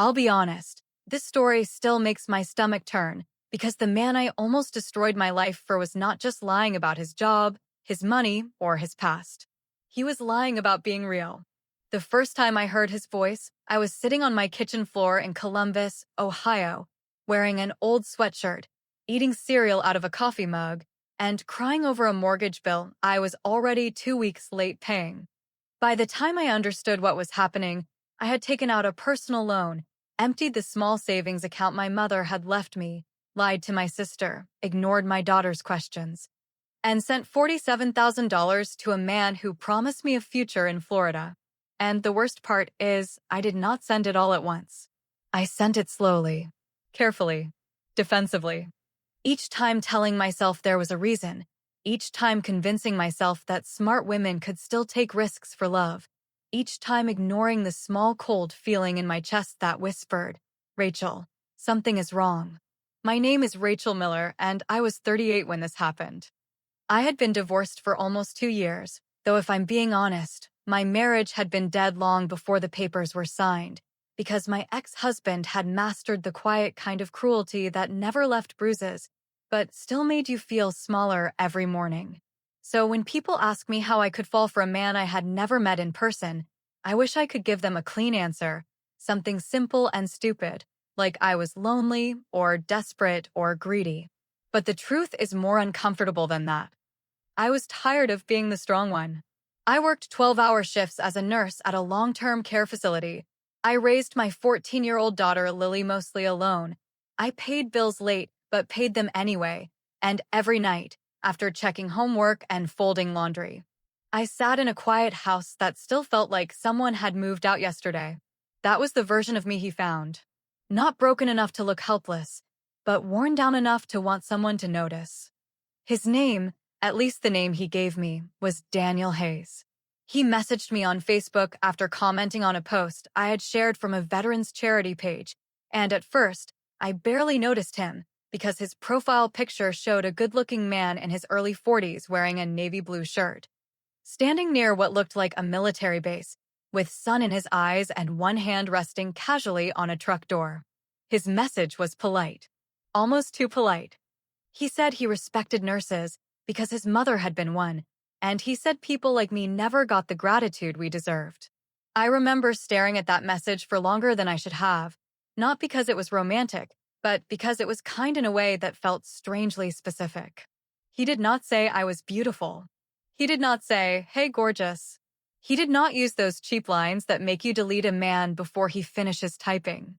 I'll be honest, this story still makes my stomach turn because the man I almost destroyed my life for was not just lying about his job, his money, or his past. He was lying about being real. The first time I heard his voice, I was sitting on my kitchen floor in Columbus, Ohio, wearing an old sweatshirt, eating cereal out of a coffee mug, and crying over a mortgage bill I was already 2 weeks late paying. By the time I understood what was happening, I had taken out a personal loan, emptied the small savings account my mother had left me, lied to my sister, ignored my daughter's questions, and sent $47,000 to a man who promised me a future in Florida. And the worst part is, I did not send it all at once. I sent it slowly, carefully, defensively. Each time telling myself there was a reason, each time convincing myself that smart women could still take risks for love, each time ignoring the small cold feeling in my chest that whispered, "Rachel, something is wrong." My name is Rachel Miller, and I was 38 when this happened. I had been divorced for almost 2 years, though if I'm being honest, my marriage had been dead long before the papers were signed, because my ex-husband had mastered the quiet kind of cruelty that never left bruises, but still made you feel smaller every morning. So when people ask me how I could fall for a man I had never met in person, I wish I could give them a clean answer, something simple and stupid, like I was lonely or desperate or greedy. But the truth is more uncomfortable than that. I was tired of being the strong one. I worked 12-hour shifts as a nurse at a long-term care facility. I raised my 14-year-old daughter Lily mostly alone. I paid bills late, but paid them anyway, and every night, after checking homework and folding laundry. I sat in a quiet house that still felt like someone had moved out yesterday. That was the version of me he found. Not broken enough to look helpless, but worn down enough to want someone to notice. His name, at least the name he gave me, was Daniel Hayes. He messaged me on Facebook after commenting on a post I had shared from a veterans charity page, and at first, I barely noticed him because his profile picture showed a good-looking man in his early 40s wearing a navy blue shirt, standing near what looked like a military base, with sun in his eyes and one hand resting casually on a truck door. His message was polite, almost too polite. He said he respected nurses because his mother had been one, and he said people like me never got the gratitude we deserved. I remember staring at that message for longer than I should have, not because it was romantic, but because it was kind in a way that felt strangely specific. He did not say I was beautiful. He did not say, "Hey, gorgeous." He did not use those cheap lines that make you delete a man before he finishes typing.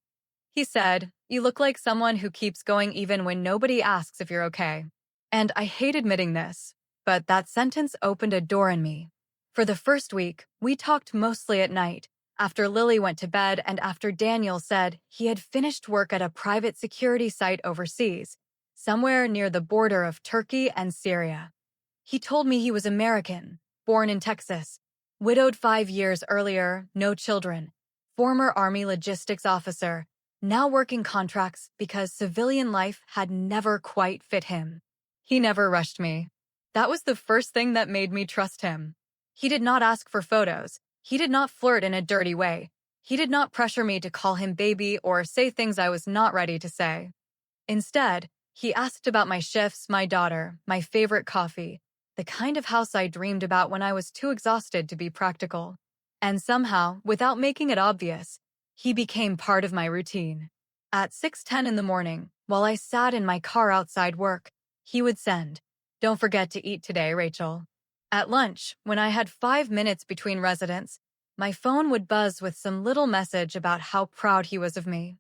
He said, "You look like someone who keeps going even when nobody asks if you're okay." And I hate admitting this, but that sentence opened a door in me. For the first week, we talked mostly at night, after Lily went to bed and after Daniel said he had finished work at a private security site overseas, somewhere near the border of Turkey and Syria. He told me he was American, born in Texas, widowed 5 years earlier, no children, former Army logistics officer, now working contracts because civilian life had never quite fit him. He never rushed me. That was the first thing that made me trust him. He did not ask for photos. He did not flirt in a dirty way. He did not pressure me to call him baby or say things I was not ready to say. Instead, he asked about my shifts, my daughter, my favorite coffee, the kind of house I dreamed about when I was too exhausted to be practical. And somehow, without making it obvious, he became part of my routine. At 6:10 in the morning, while I sat in my car outside work, he would send, "Don't forget to eat today, Rachel." At lunch, when I had 5 minutes between residents, my phone would buzz with some little message about how proud he was of me.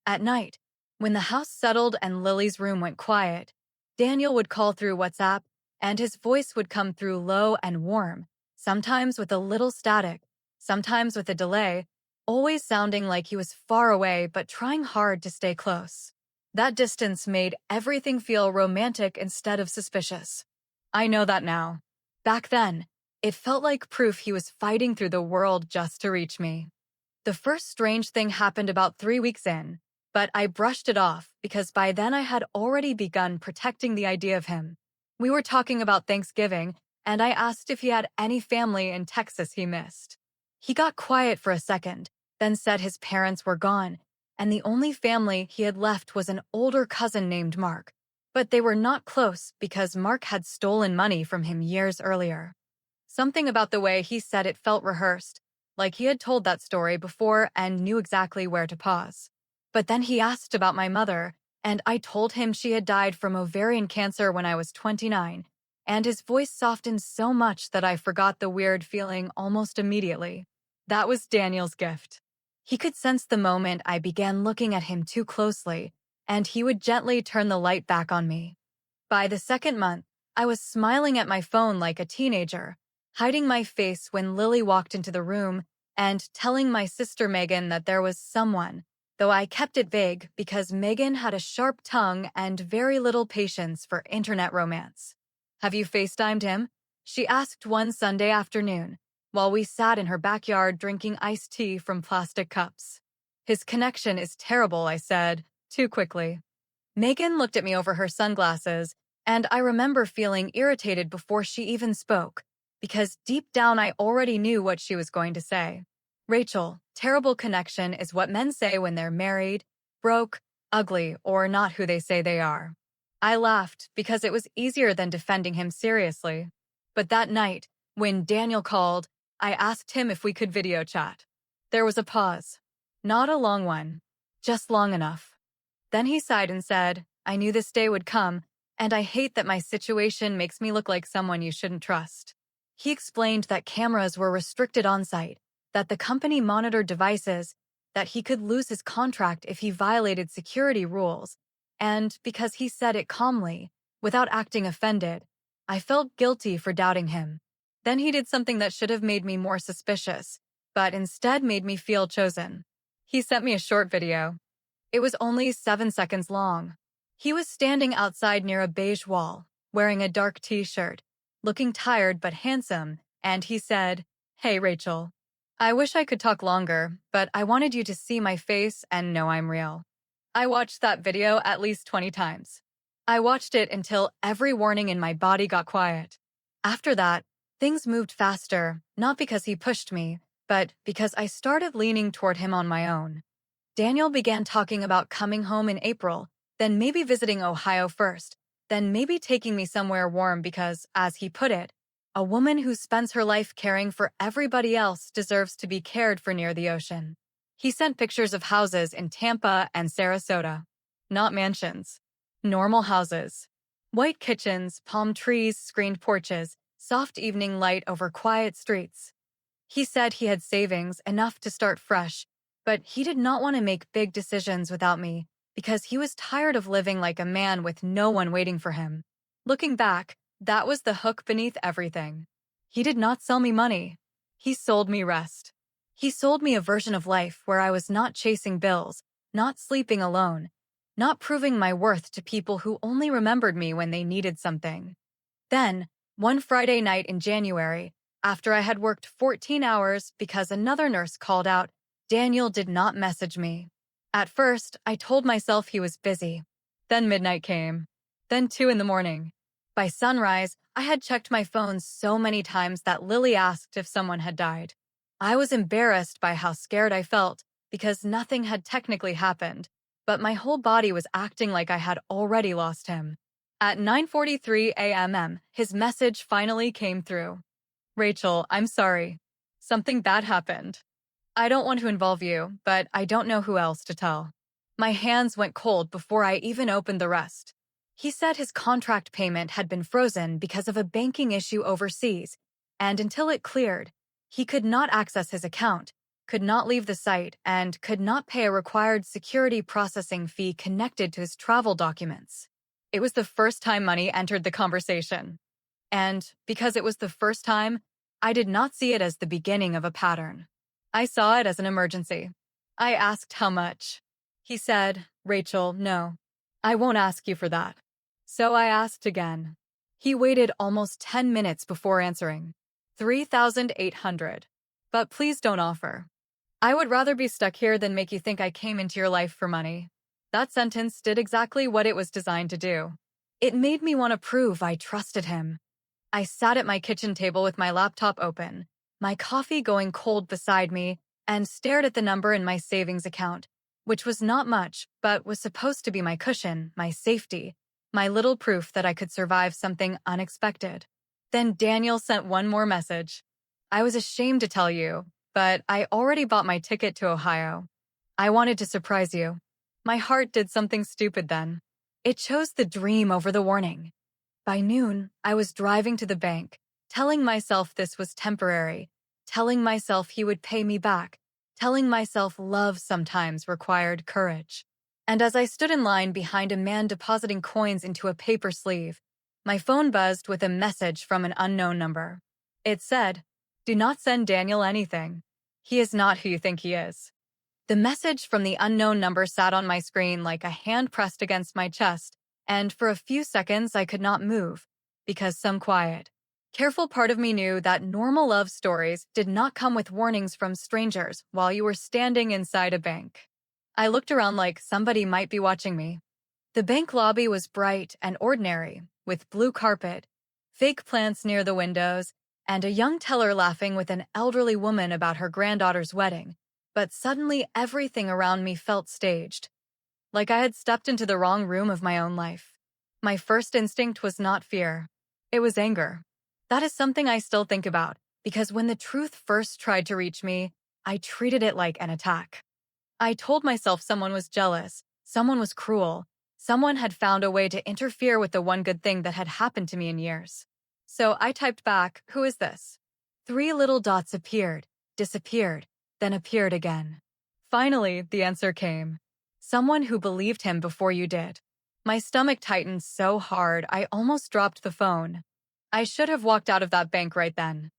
At night, when the house settled and Lily's room went quiet, Daniel would call through WhatsApp, and his voice would come through low and warm, sometimes with a little static, sometimes with a delay, always sounding like he was far away but trying hard to stay close. That distance made everything feel romantic instead of suspicious. I know that now. Back then, it felt like proof he was fighting through the world just to reach me. The first strange thing happened about 3 weeks in, but I brushed it off because by then I had already begun protecting the idea of him. We were talking about Thanksgiving, and I asked if he had any family in Texas he missed. He got quiet for a second, then said his parents were gone, and the only family he had left was an older cousin named Mark. But they were not close because Mark had stolen money from him years earlier. Something about the way he said it felt rehearsed, like he had told that story before and knew exactly where to pause. But then he asked about my mother, and I told him she had died from ovarian cancer when I was 29, and his voice softened so much that I forgot the weird feeling almost immediately. That was Daniel's gift. He could sense the moment I began looking at him too closely, and he would gently turn the light back on me. By the second month, I was smiling at my phone like a teenager, hiding my face when Lily walked into the room and telling my sister Megan that there was someone, though I kept it vague because Megan had a sharp tongue and very little patience for internet romance. "Have you FaceTimed him?" she asked one Sunday afternoon, while we sat in her backyard drinking iced tea from plastic cups. "His connection is terrible," I said, too quickly. Megan looked at me over her sunglasses, and I remember feeling irritated before she even spoke, because deep down I already knew what she was going to say. "Rachel, terrible connection is what men say when they're married, broke, ugly, or not who they say they are." I laughed because it was easier than defending him seriously. But that night, when Daniel called, I asked him if we could video chat. There was a pause. Not a long one, just long enough. Then he sighed and said, "I knew this day would come, and I hate that my situation makes me look like someone you shouldn't trust." He explained that cameras were restricted on site, that the company monitored devices, that he could lose his contract if he violated security rules, and because he said it calmly, without acting offended, I felt guilty for doubting him. Then he did something that should have made me more suspicious, but instead made me feel chosen. He sent me a short video. It was only 7 seconds long. He was standing outside near a beige wall, wearing a dark t-shirt, looking tired but handsome, and he said, "Hey, Rachel. I wish I could talk longer, but I wanted you to see my face and know I'm real." I watched that video at least 20 times. I watched it until every warning in my body got quiet. After that, things moved faster, not because he pushed me, but because I started leaning toward him on my own. Daniel began talking about coming home in April, then maybe visiting Ohio first, then maybe taking me somewhere warm because, as he put it, a woman who spends her life caring for everybody else deserves to be cared for near the ocean. He sent pictures of houses in Tampa and Sarasota. Not mansions. Normal houses. White kitchens, palm trees, screened porches, soft evening light over quiet streets. He said he had savings, enough to start fresh, but he did not want to make big decisions without me because he was tired of living like a man with no one waiting for him. Looking back, that was the hook beneath everything. He did not sell me money. He sold me rest. He sold me a version of life where I was not chasing bills, not sleeping alone, not proving my worth to people who only remembered me when they needed something. Then, one Friday night in January, after I had worked 14 hours because another nurse called out, Daniel did not message me. At first, I told myself he was busy. Then midnight came. Then 2 in the morning. By sunrise, I had checked my phone so many times that Lily asked if someone had died. I was embarrassed by how scared I felt because nothing had technically happened, but my whole body was acting like I had already lost him. At 9:43 a.m., his message finally came through. "Rachel, I'm sorry. Something bad happened. I don't want to involve you, but I don't know who else to tell." My hands went cold before I even opened the rest. He said his contract payment had been frozen because of a banking issue overseas, and until it cleared, he could not access his account, could not leave the site, and could not pay a required security processing fee connected to his travel documents. It was the first time money entered the conversation. And because it was the first time, I did not see it as the beginning of a pattern. I saw it as an emergency. I asked how much. He said, "Rachel, no. I won't ask you for that." So I asked again. He waited almost 10 minutes before answering. 3,800. But please don't offer. I would rather be stuck here than make you think I came into your life for money. That sentence did exactly what it was designed to do. It made me want to prove I trusted him. I sat at my kitchen table with my laptop open, my coffee going cold beside me, and stared at the number in my savings account, which was not much, but was supposed to be my cushion, my safety, my little proof that I could survive something unexpected. Then Daniel sent one more message. I was ashamed to tell you, but I already bought my ticket to Ohio. I wanted to surprise you. My heart did something stupid then. It chose the dream over the warning. By noon, I was driving to the bank, telling myself this was temporary, telling myself he would pay me back, telling myself love sometimes required courage. And as I stood in line behind a man depositing coins into a paper sleeve, my phone buzzed with a message from an unknown number. It said, "Do not send Daniel anything. He is not who you think he is." The message from the unknown number sat on my screen like a hand pressed against my chest, and for a few seconds I could not move, because some quiet, careful part of me knew that normal love stories did not come with warnings from strangers while you were standing inside a bank. I looked around like somebody might be watching me. The bank lobby was bright and ordinary, with blue carpet, fake plants near the windows, and a young teller laughing with an elderly woman about her granddaughter's wedding. But suddenly everything around me felt staged, like I had stepped into the wrong room of my own life. My first instinct was not fear. It was anger. That is something I still think about, because when the truth first tried to reach me, I treated it like an attack. I told myself someone was jealous, someone was cruel, someone had found a way to interfere with the one good thing that had happened to me in years. So I typed back, "Who is this?" 3 little dots appeared, disappeared, then appeared again. Finally, the answer came. Someone who believed him before you did. My stomach tightened so hard I almost dropped the phone. I should have walked out of that bank right then.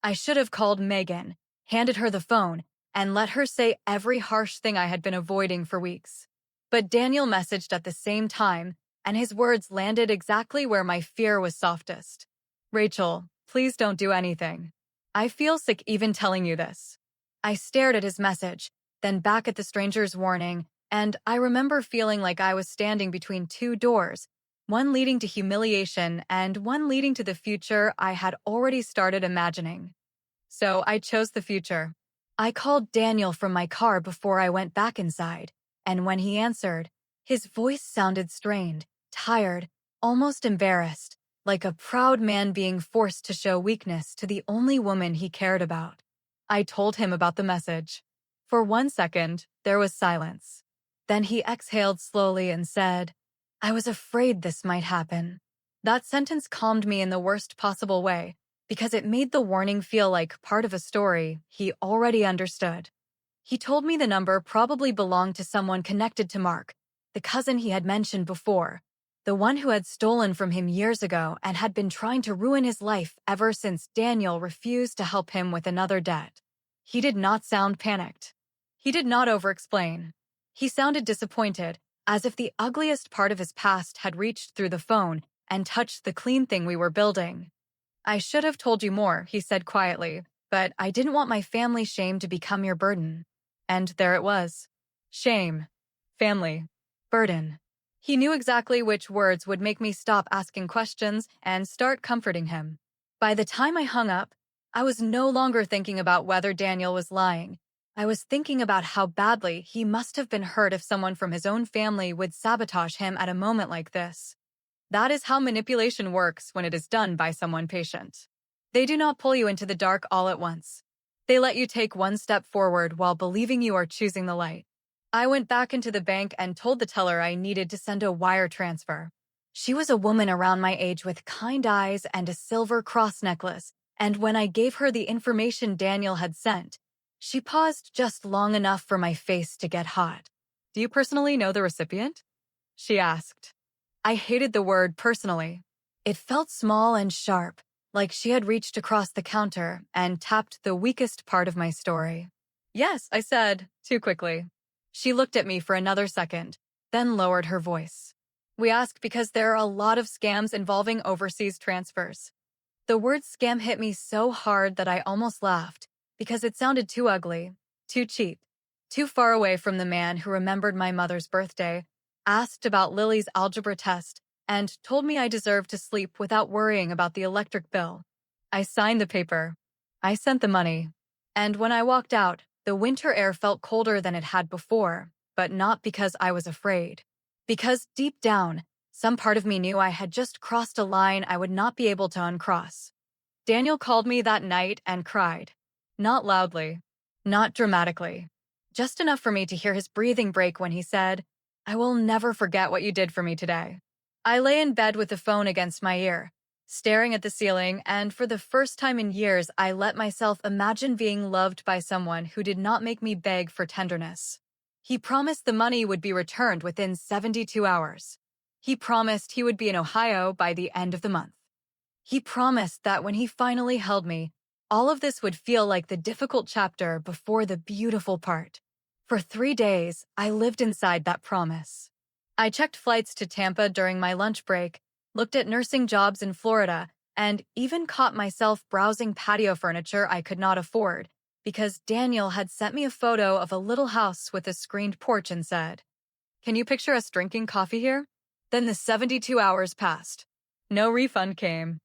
I should have called Megan, handed her the phone, and let her say every harsh thing I had been avoiding for weeks. But Daniel messaged at the same time, and his words landed exactly where my fear was softest. "Rachel, please don't do anything. I feel sick even telling you this." I stared at his message, then back at the stranger's warning, and I remember feeling like I was standing between 2 doors, one leading to humiliation and one leading to the future I had already started imagining. So I chose the future. I called Daniel from my car before I went back inside, and when he answered, his voice sounded strained, tired, almost embarrassed, like a proud man being forced to show weakness to the only woman he cared about. I told him about the message. For 1 second, there was silence. Then he exhaled slowly and said, "I was afraid this might happen." That sentence calmed me in the worst possible way, because it made the warning feel like part of a story he already understood. He told me the number probably belonged to someone connected to Mark, the cousin he had mentioned before, the one who had stolen from him years ago and had been trying to ruin his life ever since Daniel refused to help him with another debt. He did not sound panicked. He did not over-explain. He sounded disappointed, as if the ugliest part of his past had reached through the phone and touched the clean thing we were building. "I should have told you more," he said quietly, "but I didn't want my family shame to become your burden." And there it was. Shame. Family. Burden. He knew exactly which words would make me stop asking questions and start comforting him. By the time I hung up, I was no longer thinking about whether Daniel was lying. I was thinking about how badly he must have been hurt if someone from his own family would sabotage him at a moment like this. That is how manipulation works when it is done by someone patient. They do not pull you into the dark all at once. They let you take one step forward while believing you are choosing the light. I went back into the bank and told the teller I needed to send a wire transfer. She was a woman around my age with kind eyes and a silver cross necklace, and when I gave her the information Daniel had sent, she paused just long enough for my face to get hot. "Do you personally know the recipient?" she asked. I hated the word personally. It felt small and sharp, like she had reached across the counter and tapped the weakest part of my story. "Yes," I said, too quickly. She looked at me for another second, then lowered her voice. "We ask because there are a lot of scams involving overseas transfers." The word scam hit me so hard that I almost laughed, because it sounded too ugly, too cheap, too far away from the man who remembered my mother's birthday, asked about Lily's algebra test, and told me I deserved to sleep without worrying about the electric bill. I signed the paper. I sent the money. And when I walked out, the winter air felt colder than it had before, but not because I was afraid. Because deep down, some part of me knew I had just crossed a line I would not be able to uncross. Daniel called me that night and cried. Not loudly, not dramatically, just enough for me to hear his breathing break when he said, "I will never forget what you did for me today." I lay in bed with the phone against my ear, staring at the ceiling, and for the first time in years, I let myself imagine being loved by someone who did not make me beg for tenderness. He promised the money would be returned within 72 hours. He promised he would be in Ohio by the end of the month. He promised that when he finally held me, all of this would feel like the difficult chapter before the beautiful part. For 3 days, I lived inside that promise. I checked flights to Tampa during my lunch break, looked at nursing jobs in Florida, and even caught myself browsing patio furniture I could not afford because Daniel had sent me a photo of a little house with a screened porch and said, "Can you picture us drinking coffee here?" Then the 72 hours passed. No refund came.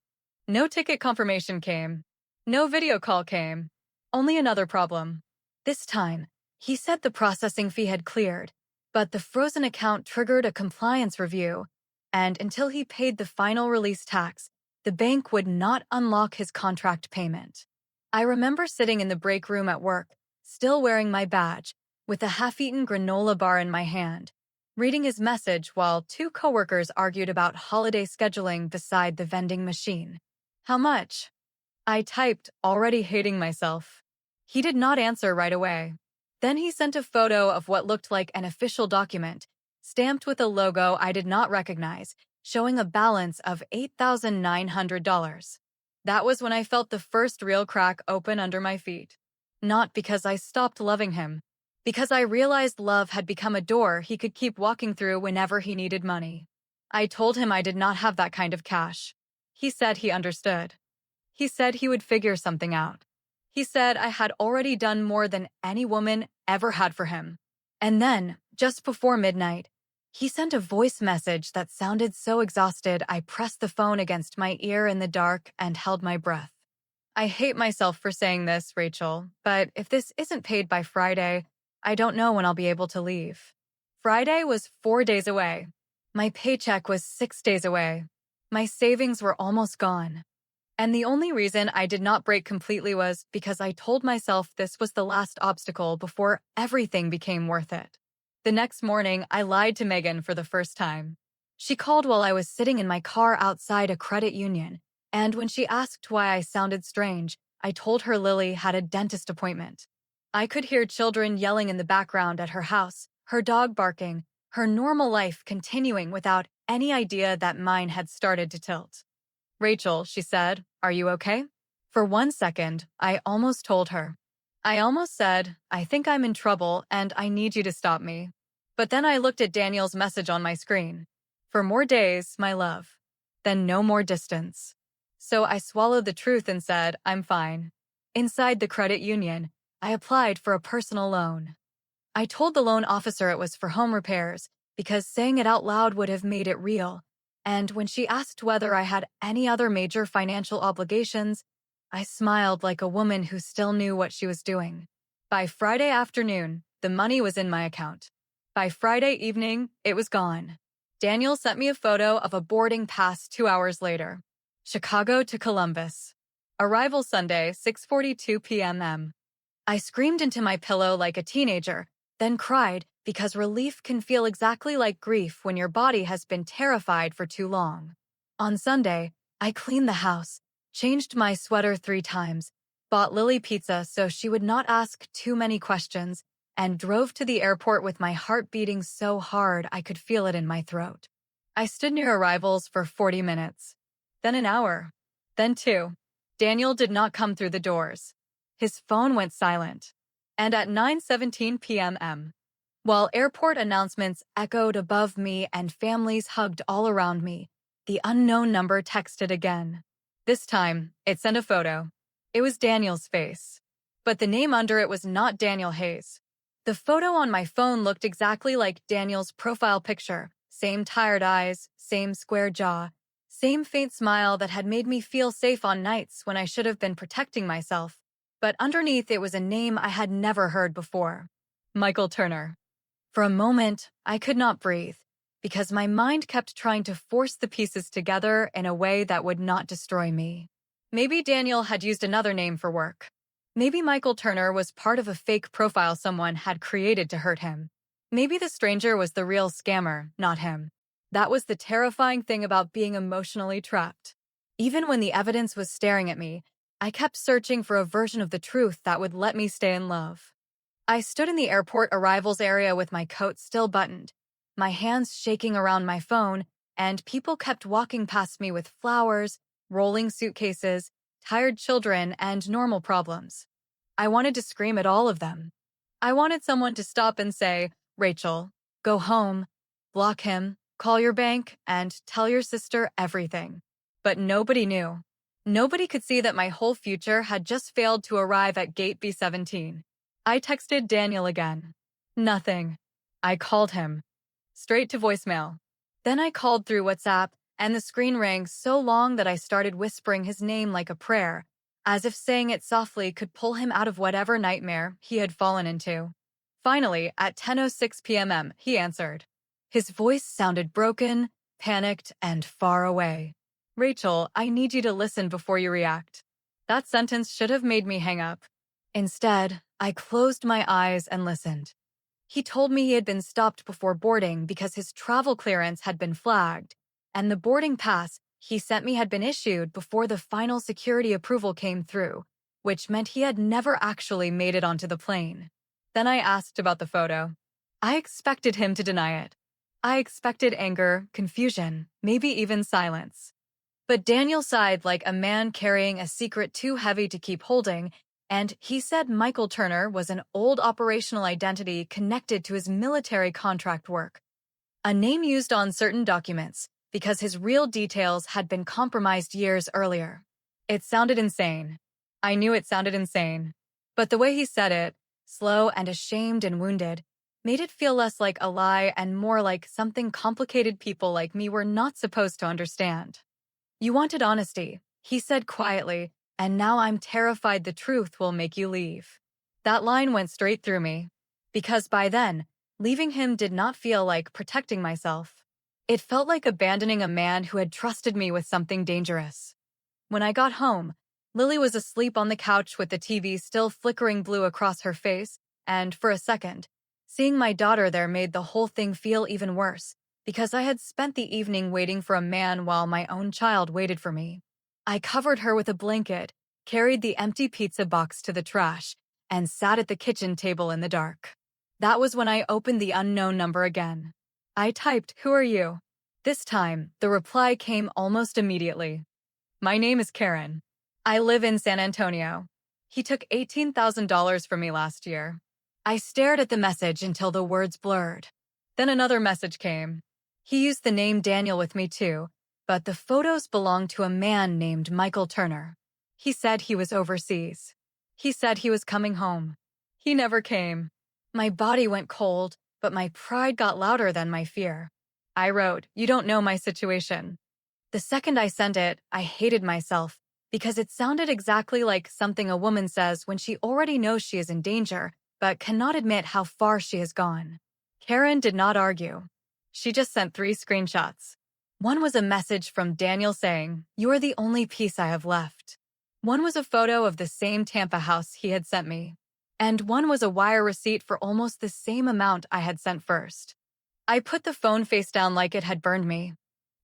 No ticket confirmation came. No video call came. Only another problem. This time, he said the processing fee had cleared, but the frozen account triggered a compliance review, and until he paid the final release tax, the bank would not unlock his contract payment. I remember sitting in the break room at work, still wearing my badge, with a half-eaten granola bar in my hand, reading his message while two coworkers argued about holiday scheduling beside the vending machine. "How much?" I typed, already hating myself. He did not answer right away. Then he sent a photo of what looked like an official document, stamped with a logo I did not recognize, showing a balance of $8,900. That was when I felt the first real crack open under my feet. Not because I stopped loving him, because I realized love had become a door he could keep walking through whenever he needed money. I told him I did not have that kind of cash. He said he understood. He said he would figure something out. He said I had already done more than any woman ever had for him. And then, just before midnight, he sent a voice message that sounded so exhausted I pressed the phone against my ear in the dark and held my breath. I hate myself for saying this, Rachel, but if this isn't paid by Friday, I don't know when I'll be able to leave. Friday was 4 days away. My paycheck was 6 days away. My savings were almost gone. And the only reason I did not break completely was because I told myself this was the last obstacle before everything became worth it. The next morning, I lied to Megan for the first time. She called while I was sitting in my car outside a credit union, and when she asked why I sounded strange, I told her Lily had a dentist appointment. I could hear children yelling in the background at her house, her dog barking, her normal life continuing without any idea that mine had started to tilt. "Rachel," she said, "are you okay?" For 1 second, I almost told her. I almost said, "I think I'm in trouble and I need you to stop me." But then I looked at Daniel's message on my screen. "For more days, my love. Then no more distance." So I swallowed the truth and said, "I'm fine." Inside the credit union, I applied for a personal loan. I told the loan officer it was for home repairs because saying it out loud would have made it real. And when she asked whether I had any other major financial obligations, I smiled like a woman who still knew what she was doing. By Friday afternoon, the money was in my account. By Friday evening, it was gone. Daniel sent me a photo of a boarding pass 2 hours later. Chicago to Columbus. Arrival Sunday, 6:42 p.m. I screamed into my pillow like a teenager, then cried because relief can feel exactly like grief when your body has been terrified for too long. On Sunday, I cleaned the house, changed my sweater 3 times, bought Lily pizza so she would not ask too many questions, and drove to the airport with my heart beating so hard I could feel it in my throat. I stood near arrivals for 40 minutes, then an hour, then 2. Daniel did not come through the doors. His phone went silent. And at 9:17 p.m., while airport announcements echoed above me and families hugged all around me, the unknown number texted again. This time, it sent a photo. It was Daniel's face. But the name under it was not Daniel Hayes. The photo on my phone looked exactly like Daniel's profile picture. Same tired eyes, same square jaw, same faint smile that had made me feel safe on nights when I should have been protecting myself. But underneath it was a name I had never heard before. Michael Turner. For a moment, I could not breathe because my mind kept trying to force the pieces together in a way that would not destroy me. Maybe Daniel had used another name for work. Maybe Michael Turner was part of a fake profile someone had created to hurt him. Maybe the stranger was the real scammer, not him. That was the terrifying thing about being emotionally trapped. Even when the evidence was staring at me, I kept searching for a version of the truth that would let me stay in love. I stood in the airport arrivals area with my coat still buttoned, my hands shaking around my phone, and people kept walking past me with flowers, rolling suitcases, tired children, and normal problems. I wanted to scream at all of them. I wanted someone to stop and say, "Rachel, go home, block him, call your bank, and tell your sister everything." But nobody knew. Nobody could see that my whole future had just failed to arrive at gate B17. I texted Daniel again. Nothing. I called him. Straight to voicemail. Then I called through WhatsApp, and the screen rang so long that I started whispering his name like a prayer, as if saying it softly could pull him out of whatever nightmare he had fallen into. Finally, at 10:06 p.m., he answered. His voice sounded broken, panicked, and far away. "Rachel, I need you to listen before you react." That sentence should have made me hang up. Instead, I closed my eyes and listened. He told me he had been stopped before boarding because his travel clearance had been flagged, and the boarding pass he sent me had been issued before the final security approval came through, which meant he had never actually made it onto the plane. Then I asked about the photo. I expected him to deny it. I expected anger, confusion, maybe even silence. But Daniel sighed like a man carrying a secret too heavy to keep holding, and he said Michael Turner was an old operational identity connected to his military contract work, a name used on certain documents because his real details had been compromised years earlier. It sounded insane. I knew it sounded insane. But the way he said it, slow and ashamed and wounded, made it feel less like a lie and more like something complicated people like me were not supposed to understand. "You wanted honesty," he said quietly, "and now I'm terrified the truth will make you leave." That line went straight through me. Because by then, leaving him did not feel like protecting myself. It felt like abandoning a man who had trusted me with something dangerous. When I got home, Lily was asleep on the couch with the TV still flickering blue across her face, and for a second, seeing my daughter there made the whole thing feel even worse, because I had spent the evening waiting for a man while my own child waited for me. I covered her with a blanket, carried the empty pizza box to the trash, and sat at the kitchen table in the dark. That was when I opened the unknown number again. I typed, "Who are you?" This time, the reply came almost immediately. "My name is Karen. I live in San Antonio. He took $18,000 from me last year." I stared at the message until the words blurred. Then another message came. He used the name Daniel with me too, but the photos belonged to a man named Michael Turner. He said he was overseas. He said he was coming home. He never came. My body went cold, but my pride got louder than my fear. I wrote, "You don't know my situation." The second I sent it, I hated myself because it sounded exactly like something a woman says when she already knows she is in danger, but cannot admit how far she has gone. Karen did not argue. She just sent 3 screenshots. One was a message from Daniel saying, "You are the only piece I have left." One was a photo of the same Tampa house he had sent me. And one was a wire receipt for almost the same amount I had sent first. I put the phone face down like it had burned me.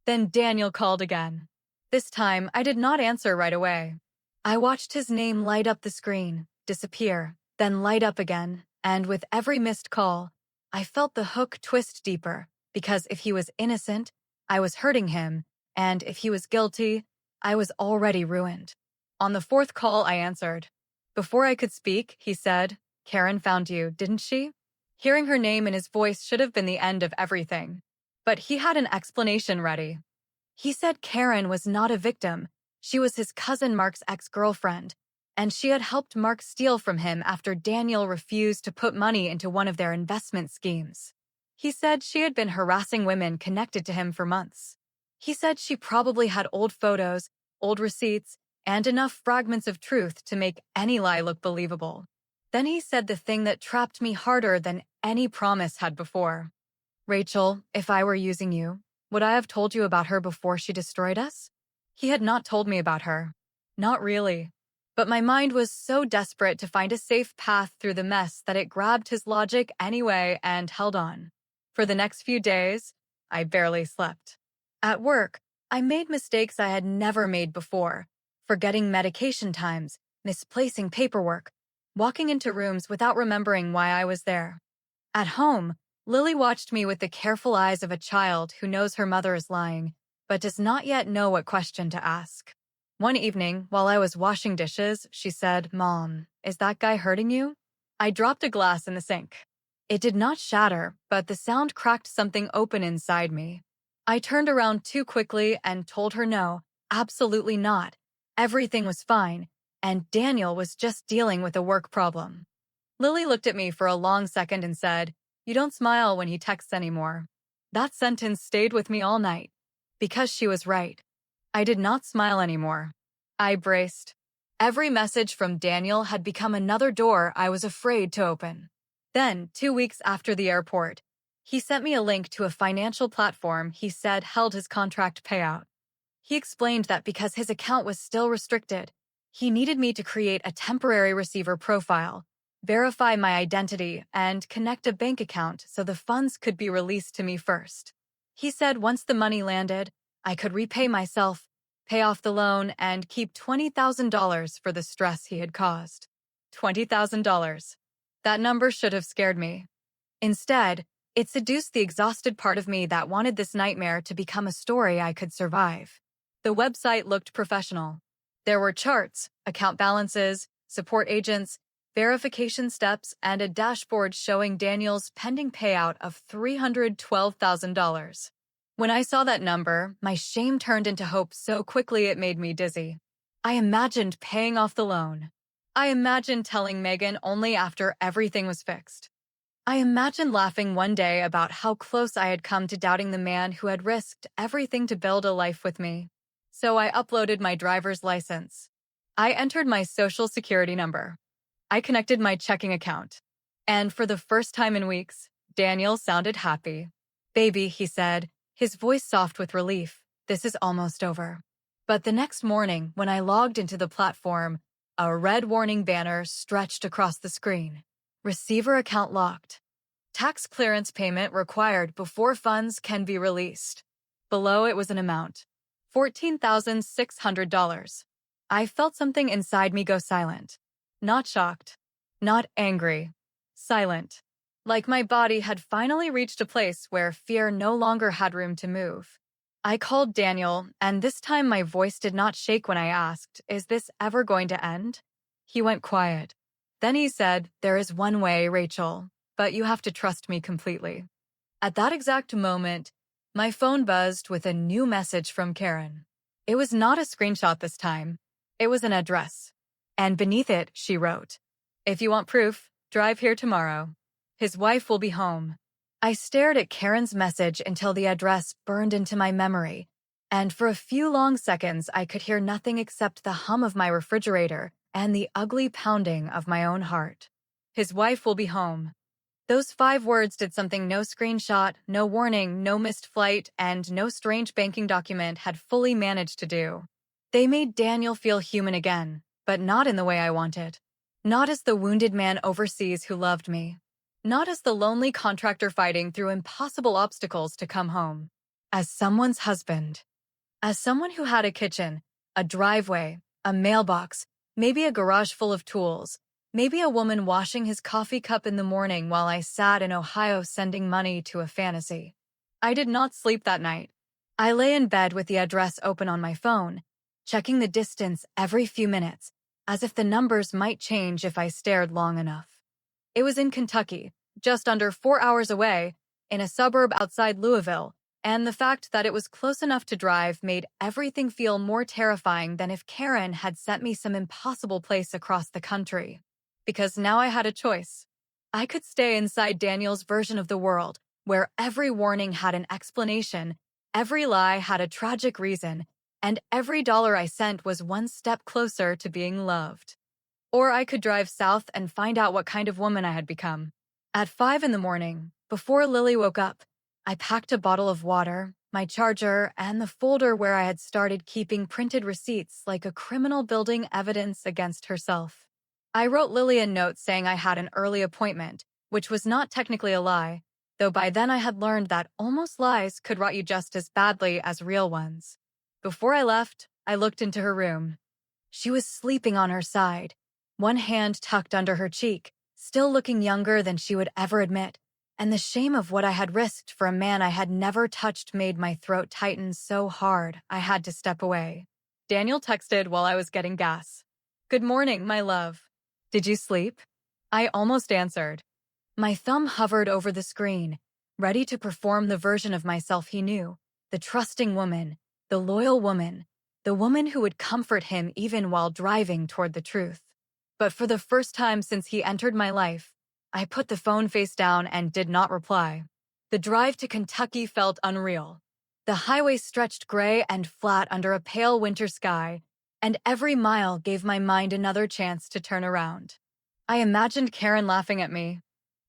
Then Daniel called again. This time, I did not answer right away. I watched his name light up the screen, disappear, then light up again, and with every missed call, I felt the hook twist deeper, because if he was innocent, I was hurting him, and if he was guilty, I was already ruined. On the 4th call, I answered. Before I could speak, he said, "Karen found you, didn't she?" Hearing her name in his voice should have been the end of everything. But he had an explanation ready. He said Karen was not a victim. She was his cousin Mark's ex-girlfriend, and she had helped Mark steal from him after Daniel refused to put money into one of their investment schemes. He said she had been harassing women connected to him for months. He said she probably had old photos, old receipts, and enough fragments of truth to make any lie look believable. Then he said the thing that trapped me harder than any promise had before. Rachel, if I were using you, would I have told you about her before she destroyed us? He had not told me about her. Not really. But my mind was so desperate to find a safe path through the mess that it grabbed his logic anyway and held on. For the next few days, I barely slept. At work, I made mistakes I had never made before, forgetting medication times, misplacing paperwork, walking into rooms without remembering why I was there. At home, Lily watched me with the careful eyes of a child who knows her mother is lying, but does not yet know what question to ask. One evening, while I was washing dishes, she said, "Mom, is that guy hurting you?" I dropped a glass in the sink. It did not shatter, but the sound cracked something open inside me. I turned around too quickly and told her no, absolutely not. Everything was fine, and Daniel was just dealing with a work problem. Lily looked at me for a long second and said, "You don't smile when he texts anymore." That sentence stayed with me all night. Because she was right. I did not smile anymore. I braced. Every message from Daniel had become another door I was afraid to open. Then, 2 weeks after the airport, he sent me a link to a financial platform he said held his contract payout. He explained that because his account was still restricted, he needed me to create a temporary receiver profile, verify my identity, and connect a bank account so the funds could be released to me first. He said once the money landed, I could repay myself, pay off the loan, and keep $20,000 for the stress he had caused. $20,000. That number should have scared me. Instead, it seduced the exhausted part of me that wanted this nightmare to become a story I could survive. The website looked professional. There were charts, account balances, support agents, verification steps, and a dashboard showing Daniel's pending payout of $312,000. When I saw that number, my shame turned into hope so quickly it made me dizzy. I imagined paying off the loan. I imagined telling Megan only after everything was fixed. I imagined laughing one day about how close I had come to doubting the man who had risked everything to build a life with me. So I uploaded my driver's license. I entered my social security number. I connected my checking account. And for the first time in weeks, Daniel sounded happy. "Baby," he said, his voice soft with relief, "this is almost over." But the next morning, when I logged into the platform, a red warning banner stretched across the screen. Receiver account locked. Tax clearance payment required before funds can be released. Below it was an amount. $14,600. I felt something inside me go silent. Not shocked. Not angry. Silent. Like my body had finally reached a place where fear no longer had room to move. I called Daniel, and this time my voice did not shake when I asked, "Is this ever going to end?" He went quiet. Then he said, "There is one way, Rachel, but you have to trust me completely." At that exact moment, my phone buzzed with a new message from Karen. It was not a screenshot this time. It was an address. And beneath it, she wrote, "If you want proof, drive here tomorrow. His wife will be home." I stared at Karen's message until the address burned into my memory, and for a few long seconds I could hear nothing except the hum of my refrigerator and the ugly pounding of my own heart. His wife will be home. Those 5 words did something no screenshot, no warning, no missed flight, and no strange banking document had fully managed to do. They made Daniel feel human again, but not in the way I wanted. Not as the wounded man overseas who loved me. Not as the lonely contractor fighting through impossible obstacles to come home. As someone's husband. As someone who had a kitchen, a driveway, a mailbox, maybe a garage full of tools, maybe a woman washing his coffee cup in the morning while I sat in Ohio sending money to a fantasy. I did not sleep that night. I lay in bed with the address open on my phone, checking the distance every few minutes, as if the numbers might change if I stared long enough. It was in Kentucky, just under 4 hours away, in a suburb outside Louisville, and the fact that it was close enough to drive made everything feel more terrifying than if Karen had sent me some impossible place across the country. Because now I had a choice. I could stay inside Daniel's version of the world, where every warning had an explanation, every lie had a tragic reason, and every dollar I sent was one step closer to being loved. Or I could drive south and find out what kind of woman I had become. At 5 in the morning, before Lily woke up, I packed a bottle of water, my charger, and the folder where I had started keeping printed receipts like a criminal building evidence against herself. I wrote Lily a note saying I had an early appointment, which was not technically a lie, though by then I had learned that almost lies could rot you just as badly as real ones. Before I left, I looked into her room. She was sleeping on her side, one hand tucked under her cheek, still looking younger than she would ever admit, and the shame of what I had risked for a man I had never touched made my throat tighten so hard I had to step away. Daniel texted while I was getting gas. "Good morning, my love. Did you sleep?" I almost answered. My thumb hovered over the screen, ready to perform the version of myself he knew, the trusting woman, the loyal woman, the woman who would comfort him even while driving toward the truth. But for the first time since he entered my life, I put the phone face down and did not reply. The drive to Kentucky felt unreal. The highway stretched gray and flat under a pale winter sky, and every mile gave my mind another chance to turn around. I imagined Karen laughing at me.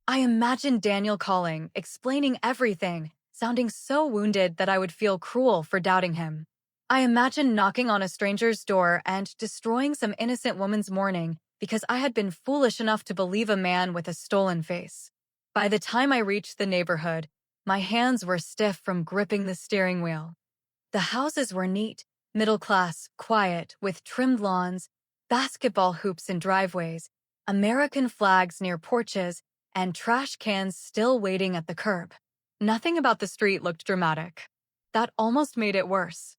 I imagined Daniel calling, explaining everything, sounding so wounded that I would feel cruel for doubting him. I imagined knocking on a stranger's door and destroying some innocent woman's morning because I had been foolish enough to believe a man with a stolen face. By the time I reached the neighborhood, my hands were stiff from gripping the steering wheel. The houses were neat, middle class, quiet, with trimmed lawns, basketball hoops in driveways, American flags near porches, and trash cans still waiting at the curb. Nothing about the street looked dramatic. That almost made it worse.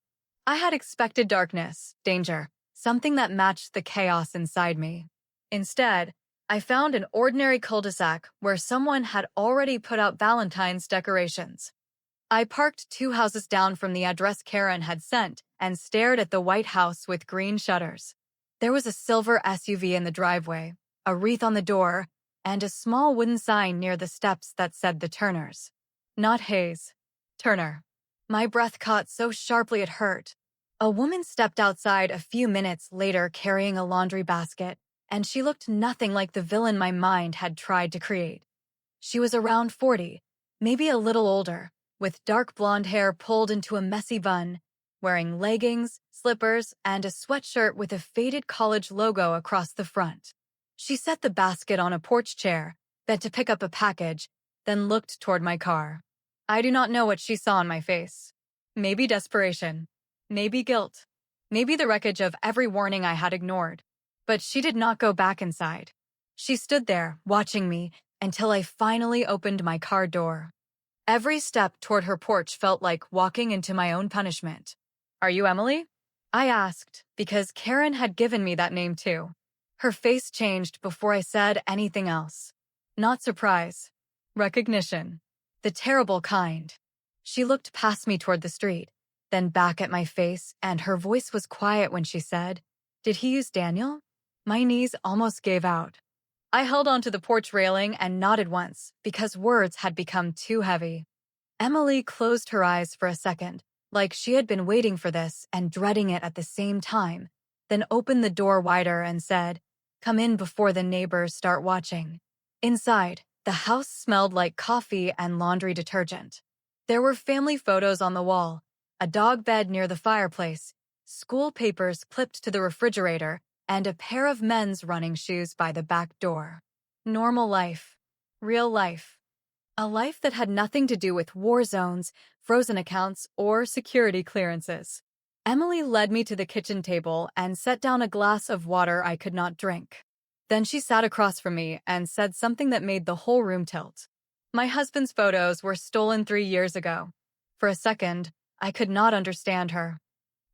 I had expected darkness, danger, something that matched the chaos inside me. Instead, I found an ordinary cul-de-sac where someone had already put out Valentine's decorations. I parked 2 houses down from the address Karen had sent and stared at the white house with green shutters. There was a silver SUV in the driveway, a wreath on the door, and a small wooden sign near the steps that said the Turners. Not Hayes. Turner. My breath caught so sharply it hurt. A woman stepped outside a few minutes later carrying a laundry basket, and she looked nothing like the villain my mind had tried to create. She was around 40, maybe a little older, with dark blonde hair pulled into a messy bun, wearing leggings, slippers, and a sweatshirt with a faded college logo across the front. She set the basket on a porch chair, bent to pick up a package, then looked toward my car. I do not know what she saw on my face. Maybe desperation. Maybe guilt. Maybe the wreckage of every warning I had ignored. But she did not go back inside. She stood there, watching me, until I finally opened my car door. Every step toward her porch felt like walking into my own punishment. "Are you Emily?" I asked, because Karen had given me that name too. Her face changed before I said anything else. Not surprise. Recognition. The terrible kind. She looked past me toward the street, then back at my face, and her voice was quiet when she said, "Did he use Daniel?" My knees almost gave out. I held onto the porch railing and nodded once, because words had become too heavy. Emily closed her eyes for a second, like she had been waiting for this and dreading it at the same time, then opened the door wider and said, "Come in before the neighbors start watching." Inside, the house smelled like coffee and laundry detergent. There were family photos on the wall, a dog bed near the fireplace, school papers clipped to the refrigerator, and a pair of men's running shoes by the back door. Normal life. Real life. A life that had nothing to do with war zones, frozen accounts, or security clearances. Emily led me to the kitchen table and set down a glass of water I could not drink. Then she sat across from me and said something that made the whole room tilt. My husband's photos were stolen 3 years ago. For a second, I could not understand her.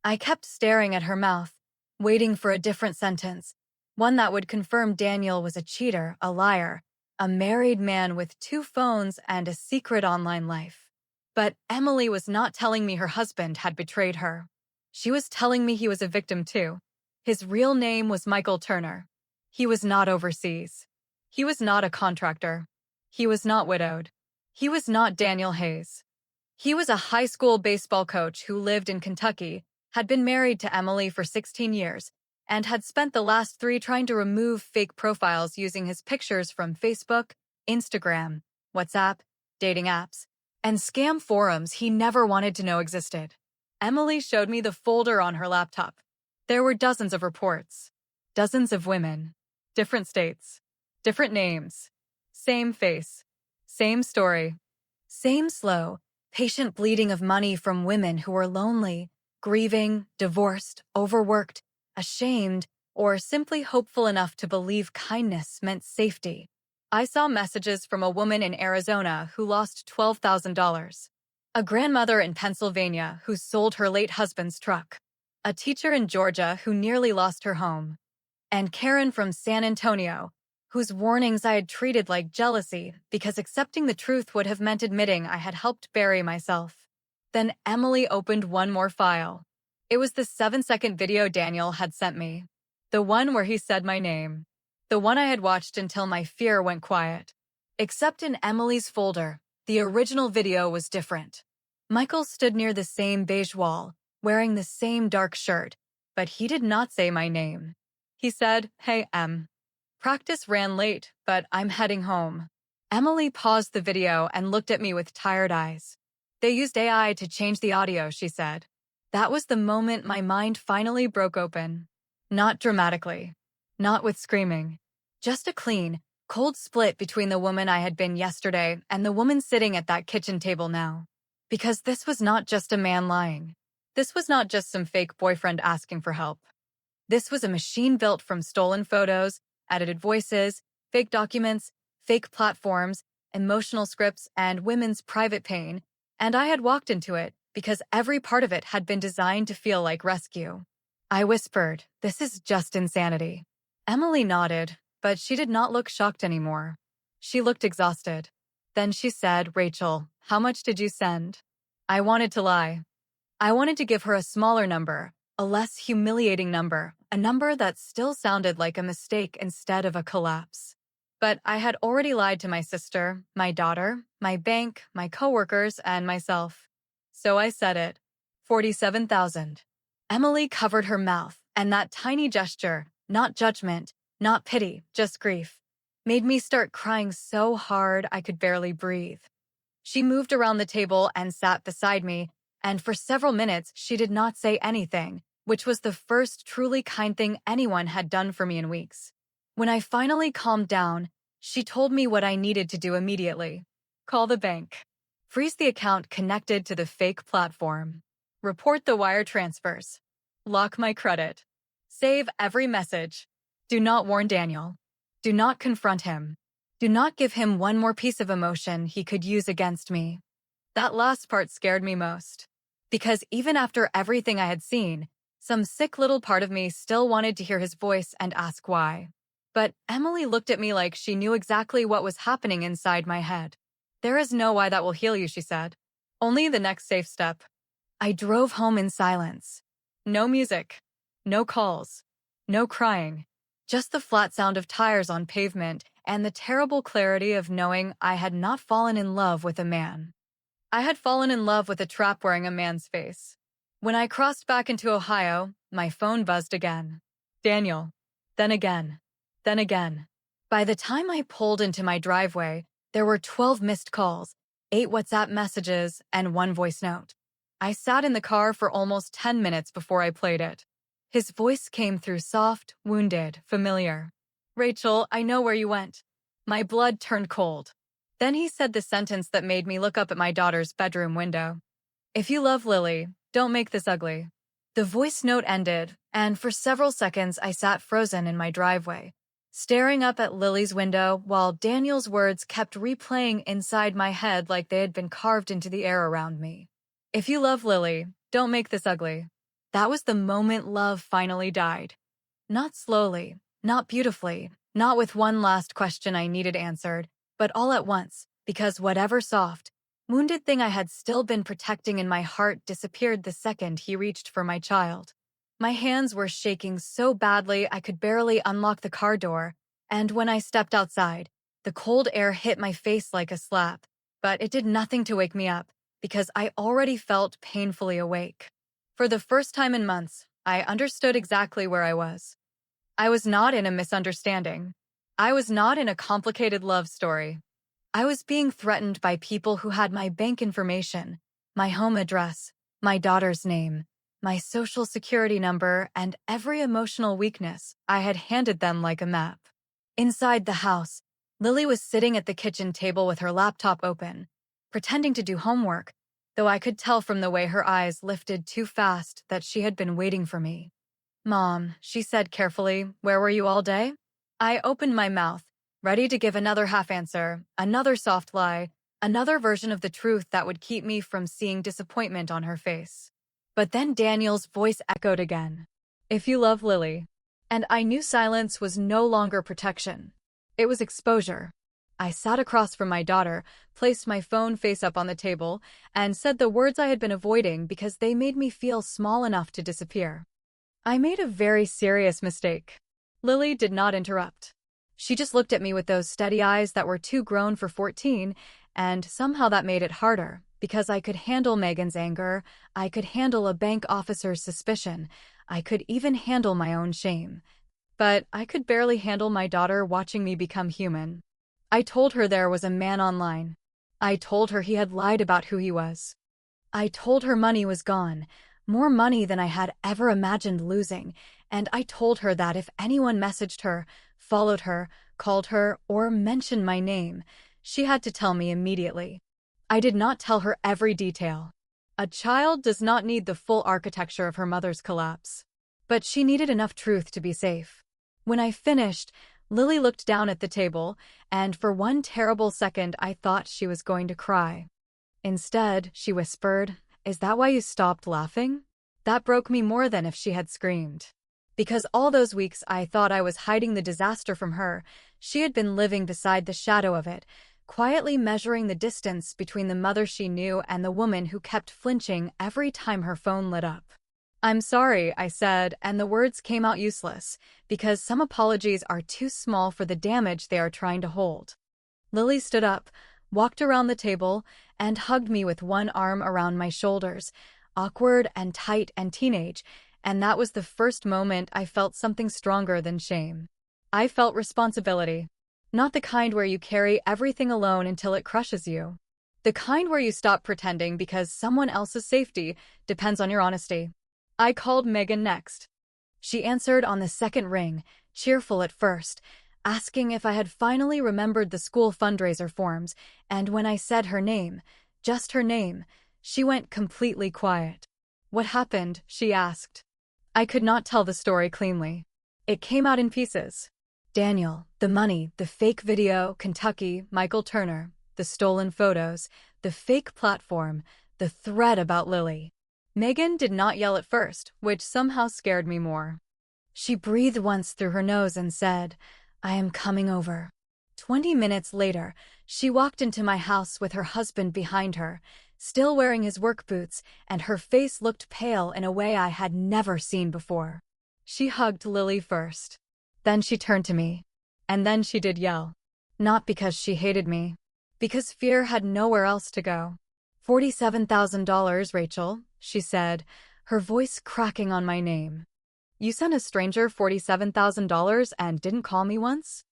I kept staring at her mouth, waiting for a different sentence, one that would confirm Daniel was a cheater, a liar, a married man with 2 phones and a secret online life. But Emily was not telling me her husband had betrayed her. She was telling me he was a victim too. His real name was Michael Turner. He was not overseas. He was not a contractor. He was not widowed. He was not Daniel Hayes. He was a high school baseball coach who lived in Kentucky, had been married to Emily for 16 years, and had spent the last 3 trying to remove fake profiles using his pictures from Facebook, Instagram, WhatsApp, dating apps, and scam forums he never wanted to know existed. Emily showed me the folder on her laptop. There were dozens of reports, dozens of women, different states, different names, same face, same story, same slow, patient bleeding of money from women who were lonely, grieving, divorced, overworked, ashamed, or simply hopeful enough to believe kindness meant safety. I saw messages from a woman in Arizona who lost $12,000, a grandmother in Pennsylvania who sold her late husband's truck, a teacher in Georgia who nearly lost her home, and Karen from San Antonio, whose warnings I had treated like jealousy because accepting the truth would have meant admitting I had helped bury myself. Then Emily opened one more file. It was the 7-second video Daniel had sent me. The one where he said my name. The one I had watched until my fear went quiet. Except in Emily's folder, the original video was different. Michael stood near the same beige wall, wearing the same dark shirt, but he did not say my name. He said, "Hey, Em. Practice ran late, but I'm heading home." Emily paused the video and looked at me with tired eyes. "They used AI to change the audio," she said. That was the moment my mind finally broke open. Not dramatically. Not with screaming. Just a clean, cold split between the woman I had been yesterday and the woman sitting at that kitchen table now. Because this was not just a man lying. This was not just some fake boyfriend asking for help. This was a machine built from stolen photos, edited voices, fake documents, fake platforms, emotional scripts, and women's private pain, and I had walked into it because every part of it had been designed to feel like rescue. I whispered, "This is just insanity." Emily nodded, but she did not look shocked anymore. She looked exhausted. Then she said, "Rachel, how much did you send?" I wanted to lie. I wanted to give her a smaller number, a less humiliating number, a number that still sounded like a mistake instead of a collapse. But I had already lied to my sister, my daughter, my bank, my coworkers, and myself. So I said it. 47,000. Emily covered her mouth, and that tiny gesture, not judgment, not pity, just grief, made me start crying so hard I could barely breathe. She moved around the table and sat beside me, and for several minutes she did not say anything, which was the first truly kind thing anyone had done for me in weeks. When I finally calmed down, she told me what I needed to do immediately. Call the bank. Freeze the account connected to the fake platform. Report the wire transfers. Lock my credit. Save every message. Do not warn Daniel. Do not confront him. Do not give him one more piece of emotion he could use against me. That last part scared me most. Because even after everything I had seen, some sick little part of me still wanted to hear his voice and ask why. But Emily looked at me like she knew exactly what was happening inside my head. "There is no why that will heal you," she said. "Only the next safe step." I drove home in silence. No music. No calls. No crying. Just the flat sound of tires on pavement and the terrible clarity of knowing I had not fallen in love with a man. I had fallen in love with a trap wearing a man's face. When I crossed back into Ohio, my phone buzzed again. Daniel. Then again. Then again. By the time I pulled into my driveway, there were 12 missed calls, 8 WhatsApp messages, and 1 voice note. I sat in the car for almost 10 minutes before I played it. His voice came through soft, wounded, familiar. "Rachel, I know where you went." My blood turned cold. Then he said the sentence that made me look up at my daughter's bedroom window. "If you love Lily, don't make this ugly." The voice note ended, and for several seconds I sat frozen in my driveway, staring up at Lily's window while Daniel's words kept replaying inside my head like they had been carved into the air around me. "If you love Lily, don't make this ugly." That was the moment love finally died. Not slowly, not beautifully, not with one last question I needed answered, but all at once, because whatever soft, wounded thing I had still been protecting in my heart disappeared the second he reached for my child. My hands were shaking so badly I could barely unlock the car door, and when I stepped outside, the cold air hit my face like a slap, but it did nothing to wake me up, because I already felt painfully awake. For the first time in months, I understood exactly where I was. I was not in a misunderstanding. I was not in a complicated love story. I was being threatened by people who had my bank information, my home address, my daughter's name, my social security number, and every emotional weakness I had handed them like a map. Inside the house, Lily was sitting at the kitchen table with her laptop open, pretending to do homework, though I could tell from the way her eyes lifted too fast that she had been waiting for me. "Mom," she said carefully, "where were you all day?" I opened my mouth, ready to give another half answer, another soft lie, another version of the truth that would keep me from seeing disappointment on her face. But then Daniel's voice echoed again. "If you love Lily." And I knew silence was no longer protection. It was exposure. I sat across from my daughter, placed my phone face up on the table, and said the words I had been avoiding because they made me feel small enough to disappear. "I made a very serious mistake." Lily did not interrupt. She just looked at me with those steady eyes that were too grown for 14, and somehow that made it harder, because I could handle Megan's anger, I could handle a bank officer's suspicion, I could even handle my own shame. But I could barely handle my daughter watching me become human. I told her there was a man online. I told her he had lied about who he was. I told her money was gone, more money than I had ever imagined losing, and I told her that if anyone messaged her, followed her, called her, or mentioned my name, she had to tell me immediately. I did not tell her every detail. A child does not need the full architecture of her mother's collapse. But she needed enough truth to be safe. When I finished, Lily looked down at the table, and for one terrible second I thought she was going to cry. Instead, she whispered, "Is that why you stopped laughing?" That broke me more than if she had screamed. Because all those weeks I thought I was hiding the disaster from her, she had been living beside the shadow of it, quietly measuring the distance between the mother she knew and the woman who kept flinching every time her phone lit up. "I'm sorry," I said, and the words came out useless, because some apologies are too small for the damage they are trying to hold. Lily stood up, walked around the table, and hugged me with one arm around my shoulders, awkward and tight and teenage, and that was the first moment I felt something stronger than shame. I felt responsibility. Not the kind where you carry everything alone until it crushes you. The kind where you stop pretending because someone else's safety depends on your honesty. I called Megan next. She answered on the second ring, cheerful at first, asking if I had finally remembered the school fundraiser forms, and when I said her name, just her name, she went completely quiet. "What happened?" she asked. I could not tell the story cleanly. It came out in pieces. Daniel, the money, the fake video, Kentucky, Michael Turner, the stolen photos, the fake platform, the thread about Lily. Megan did not yell at first, which somehow scared me more. She breathed once through her nose and said, "I am coming over." 20 minutes later, she walked into my house with her husband behind her, still wearing his work boots, and her face looked pale in a way I had never seen before. She hugged Lily first. Then she turned to me. And then she did yell. Not because she hated me. Because fear had nowhere else to go. $47,000, Rachel, she said, her voice cracking on my name. You sent a stranger $47,000 and didn't call me once?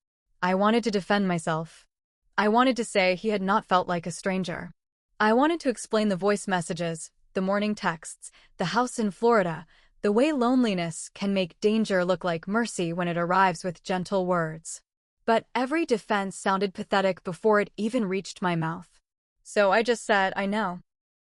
I wanted to defend myself. I wanted to say he had not felt like a stranger. I wanted to explain the voice messages, the morning texts, the house in Florida, the way loneliness can make danger look like mercy when it arrives with gentle words. But every defense sounded pathetic before it even reached my mouth. So I just said, "I know."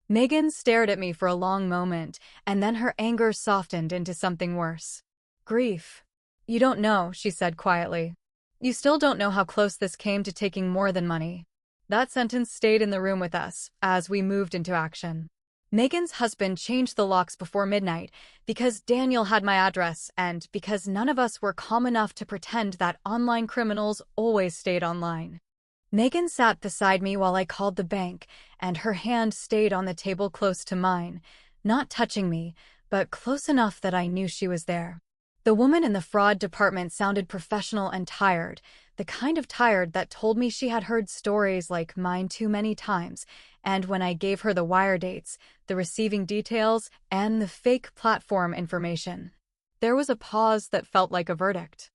Megan stared at me for a long moment, and then her anger softened into something worse. "Grief. You don't know," she said quietly. "You still don't know how close this came to taking more than money." That sentence stayed in the room with us as we moved into action. Megan's husband changed the locks before midnight because Daniel had my address and because none of us were calm enough to pretend that online criminals always stayed online. Megan sat beside me while I called the bank, and her hand stayed on the table close to mine, not touching me, but close enough that I knew she was there. The woman in the fraud department sounded professional and tired, the kind of tired that told me she had heard stories like mine too many times, and when I gave her the wire dates, the receiving details, and the fake platform information, there was a pause that felt like a verdict.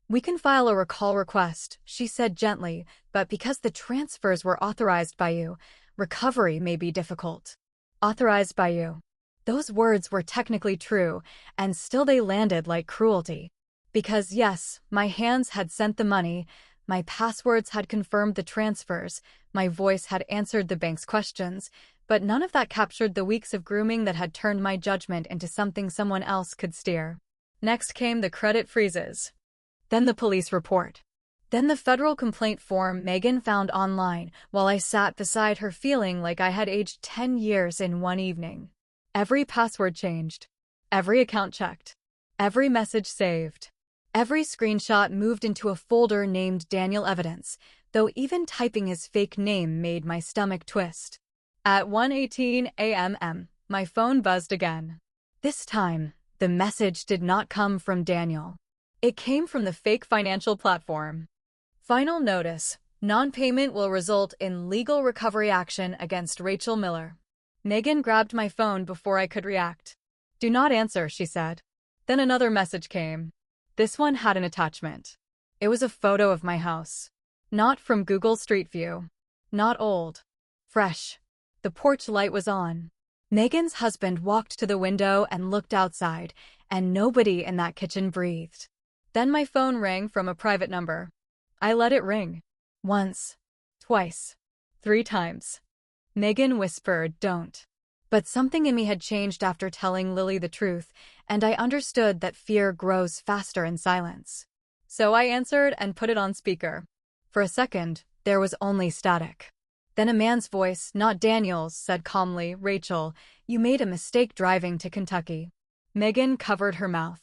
"We can file a recall request," she said gently, "but because the transfers were authorized by you, recovery may be difficult." Authorized by you. Those words were technically true, and still they landed like cruelty. Because yes, my hands had sent the money, my passwords had confirmed the transfers, my voice had answered the bank's questions, but none of that captured the weeks of grooming that had turned my judgment into something someone else could steer. Next came the credit freezes. Then the police report. Then the federal complaint form Megan found online while I sat beside her feeling like I had aged 10 years in one evening. Every password changed. Every account checked. Every message saved. Every screenshot moved into a folder named Daniel Evidence, though even typing his fake name made my stomach twist. At 1:18 a.m., my phone buzzed again. This time, the message did not come from Daniel. It came from the fake financial platform. Final notice: non-payment will result in legal recovery action against Rachel Miller. Megan grabbed my phone before I could react. "Do not answer," she said. Then another message came. This one had an attachment. It was a photo of my house. Not from Google Street View. Not old. Fresh. The porch light was on. Megan's husband walked to the window and looked outside, and nobody in that kitchen breathed. Then my phone rang from a private number. I let it ring. Once. Twice. 3 times. Megan whispered, "Don't." But something in me had changed after telling Lily the truth, and I understood that fear grows faster in silence. So I answered and put it on speaker. For a second, there was only static. Then a man's voice, not Daniel's, said calmly, "Rachel, you made a mistake driving to Kentucky." Megan covered her mouth.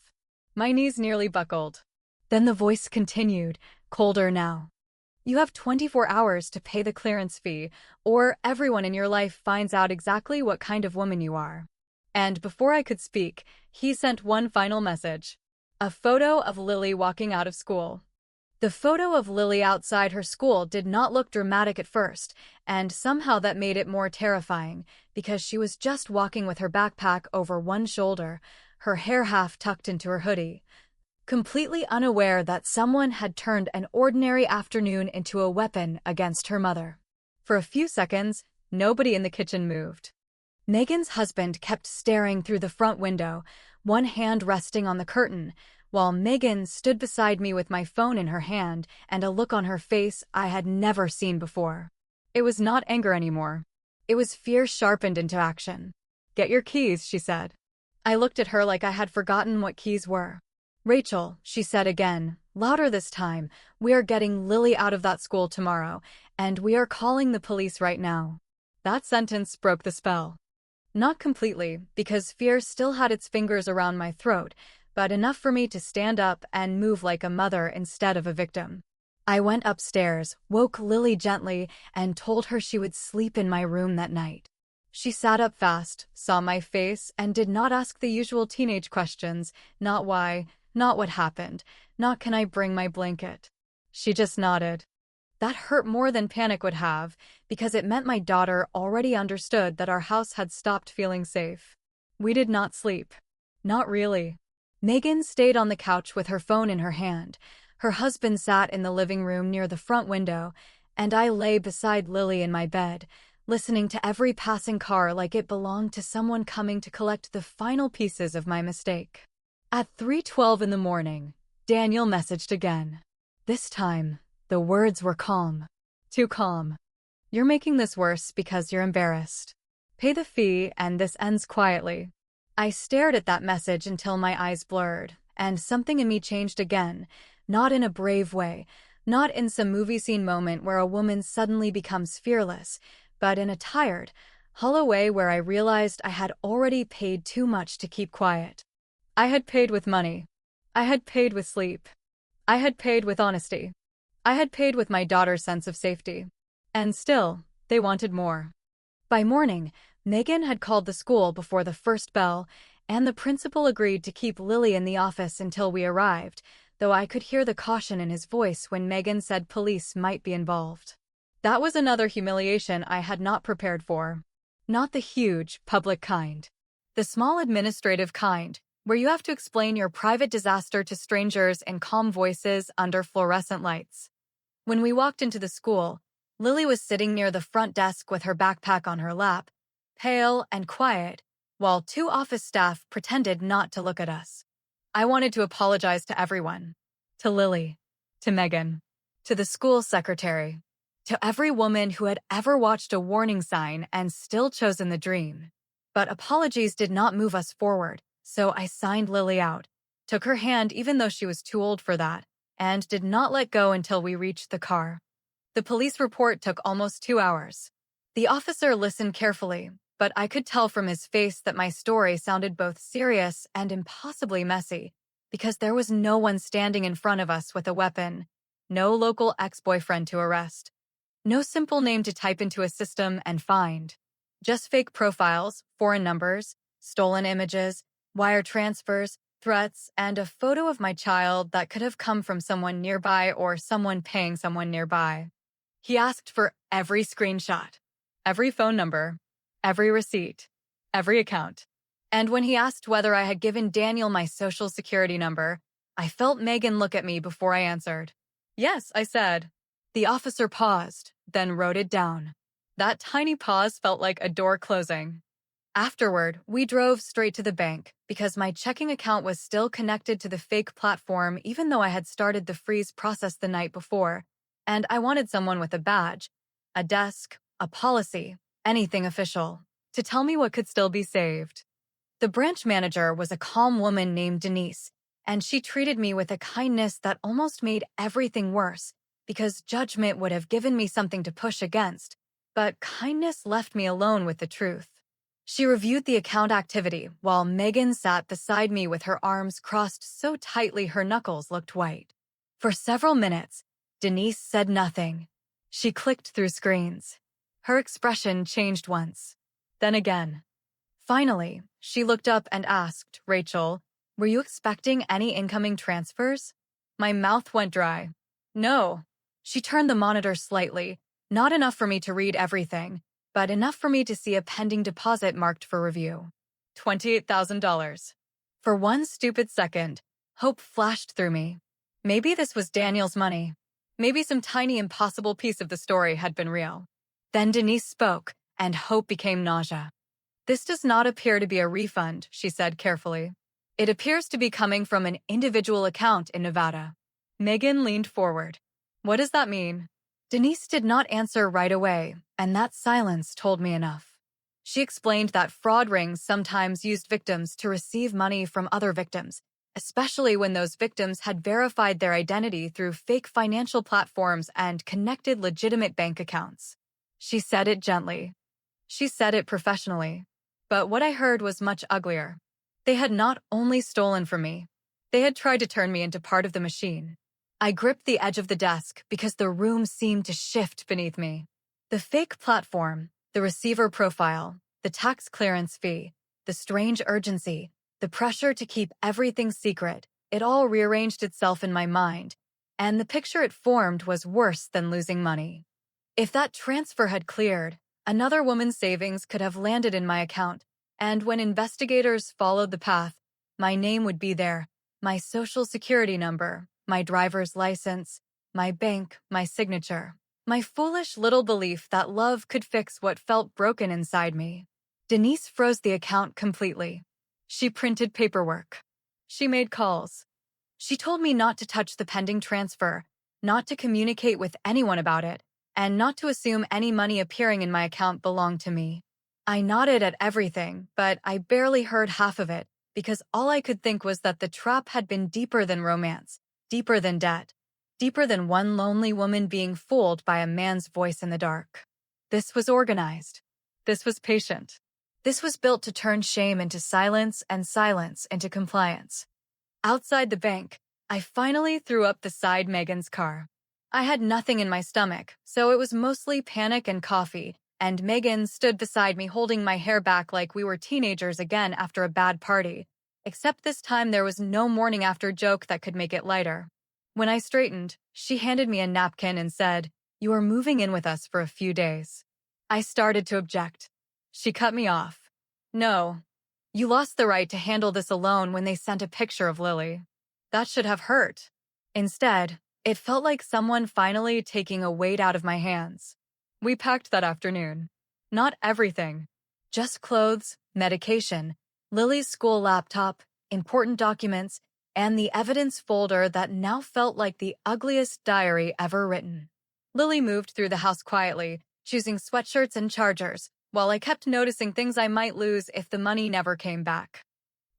My knees nearly buckled. Then the voice continued, colder now. "You have 24 hours to pay the clearance fee, or everyone in your life finds out exactly what kind of woman you are." And before I could speak, he sent one final message. A photo of Lily walking out of school. The photo of Lily outside her school did not look dramatic at first, and somehow that made it more terrifying, because she was just walking with her backpack over one shoulder, her hair half tucked into her hoodie, completely unaware that someone had turned an ordinary afternoon into a weapon against her mother. For a few seconds, nobody in the kitchen moved. Megan's husband kept staring through the front window, one hand resting on the curtain, while Megan stood beside me with my phone in her hand and a look on her face I had never seen before. It was not anger anymore. It was fear sharpened into action. "Get your keys," she said. I looked at her like I had forgotten what keys were. "Rachel," she said again, louder this time, "we are getting Lily out of that school tomorrow, and we are calling the police right now." That sentence broke the spell. Not completely, because fear still had its fingers around my throat, but enough for me to stand up and move like a mother instead of a victim. I went upstairs, woke Lily gently, and told her she would sleep in my room that night. She sat up fast, saw my face, and did not ask the usual teenage questions, not why, not what happened, not can I bring my blanket. She just nodded. That hurt more than panic would have, because it meant my daughter already understood that our house had stopped feeling safe. We did not sleep. Not really. Megan stayed on the couch with her phone in her hand. Her husband sat in the living room near the front window, and I lay beside Lily in my bed, listening to every passing car like it belonged to someone coming to collect the final pieces of my mistake. At 3:12 in the morning, Daniel messaged again. This time, the words were calm. Too calm. "You're making this worse because you're embarrassed. Pay the fee and this ends quietly." I stared at that message until my eyes blurred, and something in me changed again, not in a brave way, not in some movie scene moment where a woman suddenly becomes fearless, but in a tired, hollow way where I realized I had already paid too much to keep quiet. I had paid with money. I had paid with sleep. I had paid with honesty. I had paid with my daughter's sense of safety. And still, they wanted more. By morning, Megan had called the school before the first bell, and the principal agreed to keep Lily in the office until we arrived, though I could hear the caution in his voice when Megan said police might be involved. That was another humiliation I had not prepared for. Not the huge, public kind. The small administrative kind, where you have to explain your private disaster to strangers in calm voices under fluorescent lights. When we walked into the school, Lily was sitting near the front desk with her backpack on her lap, pale and quiet, while two office staff pretended not to look at us. I wanted to apologize to everyone. To Lily, to Megan, to the school secretary, to every woman who had ever watched a warning sign and still chosen the dream. But apologies did not move us forward, so I signed Lily out, took her hand even though she was too old for that, and did not let go until we reached the car. The police report took almost 2 hours. The officer listened carefully, but I could tell from his face that my story sounded both serious and impossibly messy, because there was no one standing in front of us with a weapon, no local ex-boyfriend to arrest, no simple name to type into a system and find. Just fake profiles, foreign numbers, stolen images, wire transfers, threats, and a photo of my child that could have come from someone nearby or someone paying someone nearby. He asked for every screenshot, every phone number, every receipt, every account. And when he asked whether I had given Daniel my social security number, I felt Megan look at me before I answered. Yes, I said. The officer paused, then wrote it down. That tiny pause felt like a door closing. Afterward, we drove straight to the bank because my checking account was still connected to the fake platform even though I had started the freeze process the night before, and I wanted someone with a badge, a desk, a policy, anything official, to tell me what could still be saved. The branch manager was a calm woman named Denise, and she treated me with a kindness that almost made everything worse because judgment would have given me something to push against, but kindness left me alone with the truth. She reviewed the account activity while Megan sat beside me with her arms crossed so tightly her knuckles looked white. For several minutes, Denise said nothing. She clicked through screens. Her expression changed once, then again. Finally, she looked up and asked, Rachel, were you expecting any incoming transfers? My mouth went dry. No. She turned the monitor slightly, not enough for me to read everything, but enough for me to see a pending deposit marked for review. $28,000. For one stupid second, hope flashed through me. Maybe this was Daniel's money. Maybe some tiny impossible piece of the story had been real. Then Denise spoke, and hope became nausea. This does not appear to be a refund, she said carefully. It appears to be coming from an individual account in Nevada. Megan leaned forward. What does that mean? Denise did not answer right away, and that silence told me enough. She explained that fraud rings sometimes used victims to receive money from other victims, especially when those victims had verified their identity through fake financial platforms and connected legitimate bank accounts. She said it gently. She said it professionally. But what I heard was much uglier. They had not only stolen from me, they had tried to turn me into part of the machine. I gripped the edge of the desk because the room seemed to shift beneath me. The fake platform, the receiver profile, the tax clearance fee, the strange urgency, the pressure to keep everything secret, it all rearranged itself in my mind, and the picture it formed was worse than losing money. If that transfer had cleared, another woman's savings could have landed in my account, and when investigators followed the path, my name would be there, my social security number, my driver's license, my bank, my signature. My foolish little belief that love could fix what felt broken inside me. Denise froze the account completely. She printed paperwork. She made calls. She told me not to touch the pending transfer, not to communicate with anyone about it, and not to assume any money appearing in my account belonged to me. I nodded at everything, but I barely heard half of it because all I could think was that the trap had been deeper than romance, deeper than debt, deeper than one lonely woman being fooled by a man's voice in the dark. This was organized. This was patient. This was built to turn shame into silence and silence into compliance. Outside the bank, I finally threw up beside Megan's car. I had nothing in my stomach, so it was mostly panic and coffee, and Megan stood beside me holding my hair back like we were teenagers again after a bad party, Except this time there was no morning after joke that could make it lighter. When I straightened, she handed me a napkin and said, "You are moving in with us for a few days." I started to object. She cut me off. "No, you lost the right to handle this alone when they sent a picture of Lily. That should have hurt." Instead, it felt like someone finally taking a weight out of my hands. We packed that afternoon. Not everything. Just clothes, medication, Lily's school laptop, important documents, and the evidence folder that now felt like the ugliest diary ever written. Lily moved through the house quietly, choosing sweatshirts and chargers, while I kept noticing things I might lose if the money never came back.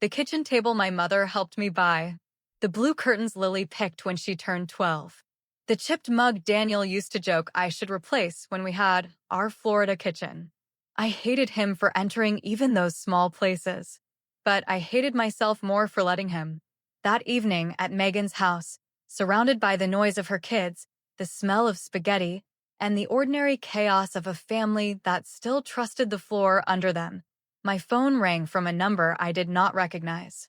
The kitchen table my mother helped me buy. The blue curtains Lily picked when she turned 12. The chipped mug Daniel used to joke I should replace when we had our Florida kitchen. I hated him for entering even those small places. But I hated myself more for letting him. That evening at Megan's house, surrounded by the noise of her kids, the smell of spaghetti, and the ordinary chaos of a family that still trusted the floor under them, my phone rang from a number I did not recognize.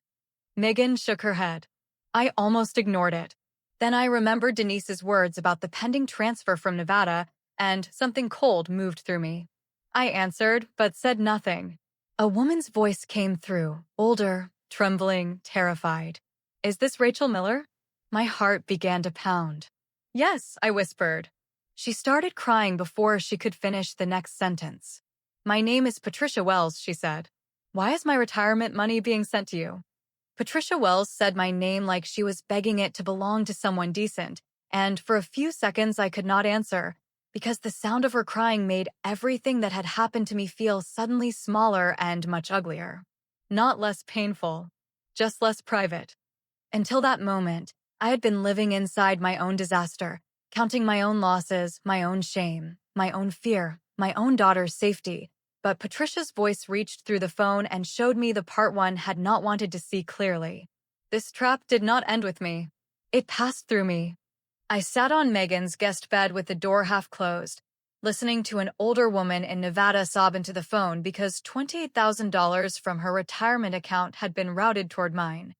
Megan shook her head. I almost ignored it. Then I remembered Denise's words about the pending transfer from Nevada, and something cold moved through me. I answered, but said nothing. A woman's voice came through, older, trembling, terrified. "Is this Rachel Miller?" My heart began to pound. "Yes," I whispered. She started crying before she could finish the next sentence. "My name is Patricia Wells," she said. "Why is my retirement money being sent to you?" Patricia Wells said my name like she was begging it to belong to someone decent, and for a few seconds I could not answer, because the sound of her crying made everything that had happened to me feel suddenly smaller and much uglier. Not less painful, just less private. Until that moment, I had been living inside my own disaster, counting my own losses, my own shame, my own fear, my own daughter's safety. But Patricia's voice reached through the phone and showed me the part one had not wanted to see clearly. This trap did not end with me. It passed through me. I sat on Megan's guest bed with the door half closed, listening to an older woman in Nevada sob into the phone because $28,000 from her retirement account had been routed toward mine.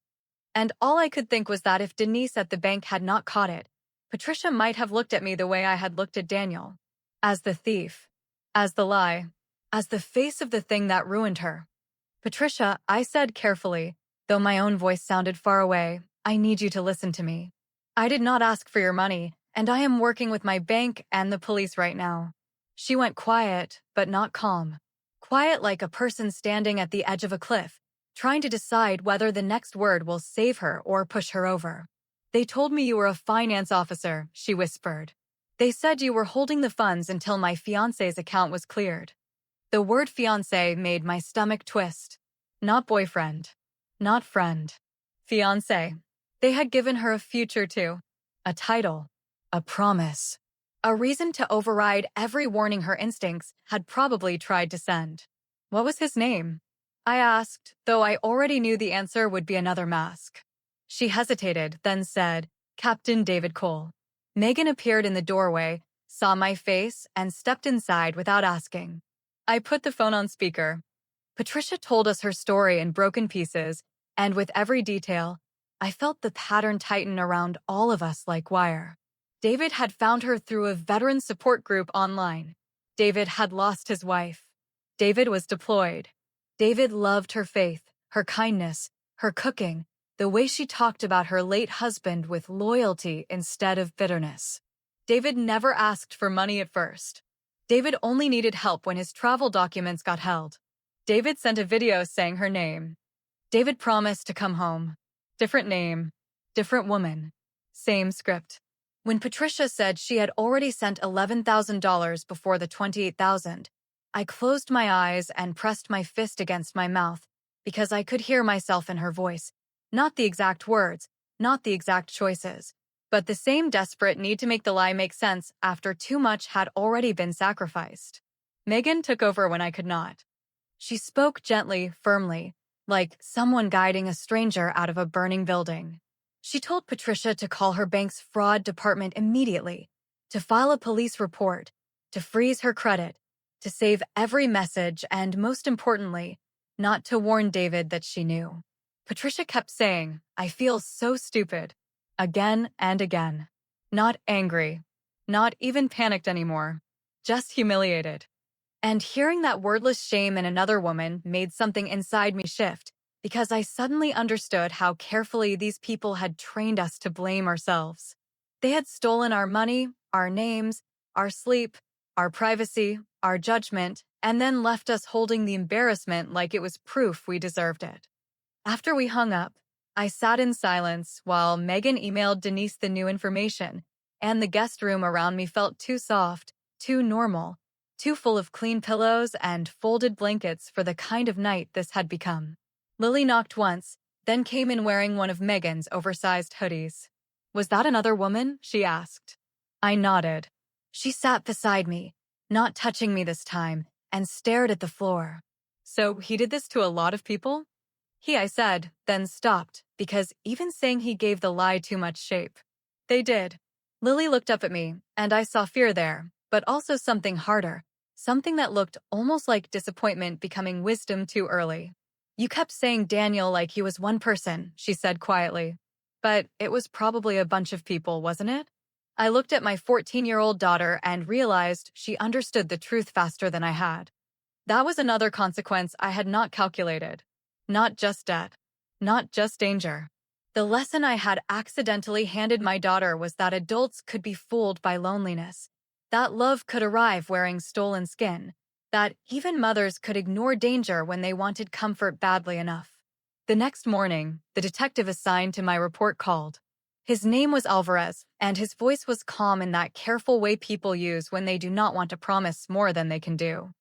And all I could think was that if Denise at the bank had not caught it, Patricia might have looked at me the way I had looked at Daniel. As the thief. As the lie. As the face of the thing that ruined her. "Patricia," I said carefully, though my own voice sounded far away, "I need you to listen to me. I did not ask for your money, and I am working with my bank and the police right now." She went quiet, but not calm. Quiet like a person standing at the edge of a cliff, trying to decide whether the next word will save her or push her over. "They told me you were a finance officer," she whispered. "They said you were holding the funds until my fiancé's account was cleared." The word fiancé made my stomach twist. Not boyfriend. Not friend. Fiancé. They had given her a future too. A title. A promise. A reason to override every warning her instincts had probably tried to send. "What was his name?" I asked, though I already knew the answer would be another mask. She hesitated, then said, "Captain David Cole." Megan appeared in the doorway, saw my face, and stepped inside without asking. I put the phone on speaker. Patricia told us her story in broken pieces, and with every detail, I felt the pattern tighten around all of us like wire. David had found her through a veteran support group online. David had lost his wife. David was deployed. David loved her faith, her kindness, her cooking, the way she talked about her late husband with loyalty instead of bitterness. David never asked for money at first. David only needed help when his travel documents got held. David sent a video saying her name. David promised to come home. Different name, different woman, same script. When Patricia said she had already sent $11,000 before the $28,000, I closed my eyes and pressed my fist against my mouth because I could hear myself in her voice. Not the exact words, not the exact choices, but the same desperate need to make the lie make sense after too much had already been sacrificed. Megan took over when I could not. She spoke gently, firmly, like someone guiding a stranger out of a burning building. She told Patricia to call her bank's fraud department immediately, to file a police report, to freeze her credit, to save every message, and most importantly, not to warn David that she knew. Patricia kept saying, "I feel so stupid," again and again. Not angry, not even panicked anymore, just humiliated. And hearing that wordless shame in another woman made something inside me shift, because I suddenly understood how carefully these people had trained us to blame ourselves. They had stolen our money, our names, our sleep, our privacy, our judgment, and then left us holding the embarrassment like it was proof we deserved it. After we hung up, I sat in silence while Megan emailed Denise the new information, and the guest room around me felt too soft, too normal, too full of clean pillows and folded blankets for the kind of night this had become. Lily knocked once, then came in wearing one of Megan's oversized hoodies. "Was that another woman?" she asked. I nodded. She sat beside me, not touching me this time, and stared at the floor. "So he did this to a lot of people?" I said, then stopped, because even saying he gave the lie too much shape. "They did." Lily looked up at me, and I saw fear there, but also something harder, something that looked almost like disappointment becoming wisdom too early. "You kept saying Daniel like he was one person," she said quietly. "But it was probably a bunch of people, wasn't it?" I looked at my 14-year-old daughter and realized she understood the truth faster than I had. That was another consequence I had not calculated. Not just debt. Not just danger. The lesson I had accidentally handed my daughter was that adults could be fooled by loneliness, that love could arrive wearing stolen skin, that even mothers could ignore danger when they wanted comfort badly enough. The next morning, the detective assigned to my report called. His name was Alvarez, and his voice was calm in that careful way people use when they do not want to promise more than they can do.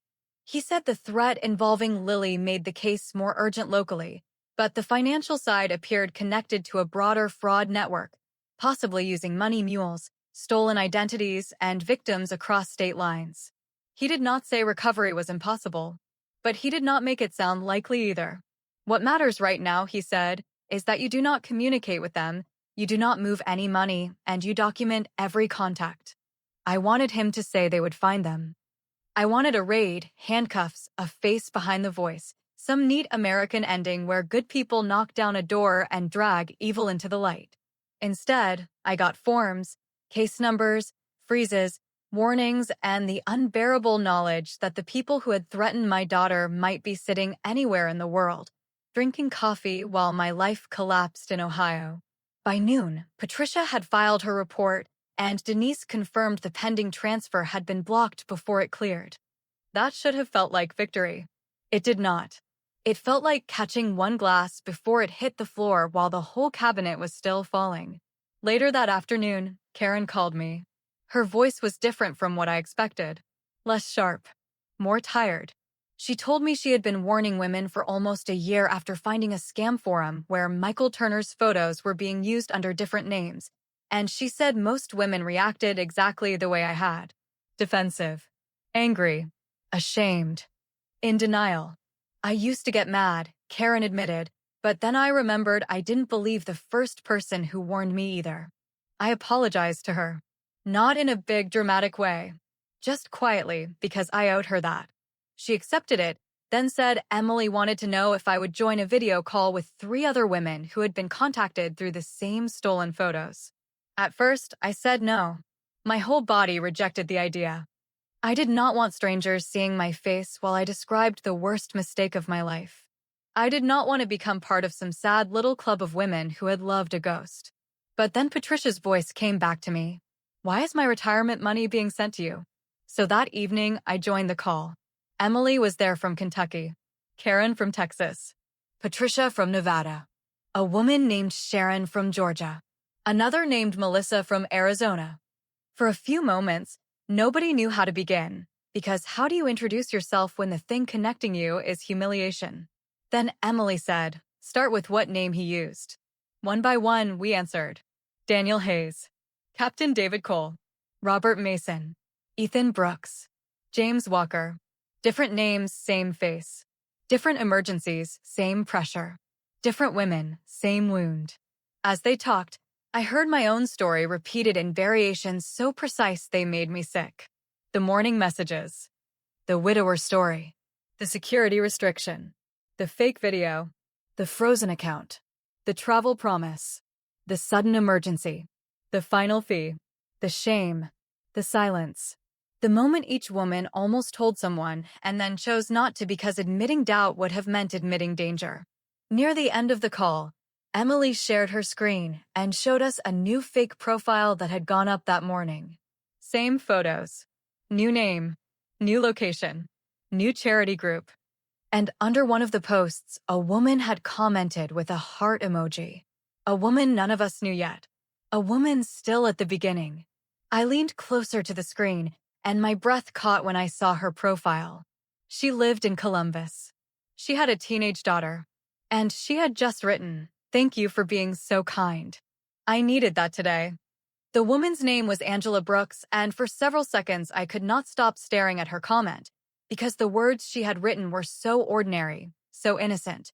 He said the threat involving Lily made the case more urgent locally, but the financial side appeared connected to a broader fraud network, possibly using money mules, stolen identities, and victims across state lines. He did not say recovery was impossible, but he did not make it sound likely either. "What matters right now," he said, "is that you do not communicate with them, you do not move any money, and you document every contact." I wanted him to say they would find them. I wanted a raid, handcuffs, a face behind the voice, some neat American ending where good people knock down a door and drag evil into the light. Instead, I got forms, case numbers, freezes, warnings, and the unbearable knowledge that the people who had threatened my daughter might be sitting anywhere in the world, drinking coffee while my life collapsed in Ohio. By noon, Patricia had filed her report, and Denise confirmed the pending transfer had been blocked before it cleared. That should have felt like victory. It did not. It felt like catching one glass before it hit the floor while the whole cabinet was still falling. Later that afternoon, Karen called me. Her voice was different from what I expected. Less sharp. More tired. She told me she had been warning women for almost a year after finding a scam forum where Michael Turner's photos were being used under different names, and she said most women reacted exactly the way I had. Defensive. Angry. Ashamed. In denial. I used to get mad, Karen admitted, but then I remembered I didn't believe the first person who warned me either. I apologized to her. Not in a big dramatic way. Just quietly, because I owed her that. She accepted it, then said Emily wanted to know if I would join a video call with 3 other women who had been contacted through the same stolen photos. At first, I said no. My whole body rejected the idea. I did not want strangers seeing my face while I described the worst mistake of my life. I did not want to become part of some sad little club of women who had loved a ghost. But then Patricia's voice came back to me. "Why is my retirement money being sent to you?" So that evening, I joined the call. Emily was there from Kentucky, Karen from Texas, Patricia from Nevada, a woman named Sharon from Georgia, another named Melissa from Arizona. For a few moments, nobody knew how to begin, because how do you introduce yourself when the thing connecting you is humiliation? Then Emily said, "Start with what name he used." One by one, we answered. Daniel Hayes, Captain David Cole, Robert Mason, Ethan Brooks, James Walker. Different names, same face. Different emergencies, same pressure. Different women, same wound. As they talked, I heard my own story repeated in variations so precise they made me sick. The morning messages. The widower story. The security restriction. The fake video. The frozen account. The travel promise. The sudden emergency. The final fee. The shame. The silence. The moment each woman almost told someone and then chose not to because admitting doubt would have meant admitting danger. Near the end of the call, Emily shared her screen and showed us a new fake profile that had gone up that morning. Same photos. New name. New location. New charity group. And under one of the posts, a woman had commented with a heart emoji. A woman none of us knew yet. A woman still at the beginning. I leaned closer to the screen, and my breath caught when I saw her profile. She lived in Columbus. She had a teenage daughter. And she had just written, "Thank you for being so kind." I needed that today. The woman's name was Angela Brooks, and for several seconds I could not stop staring at her comment, because the words she had written were so ordinary, so innocent,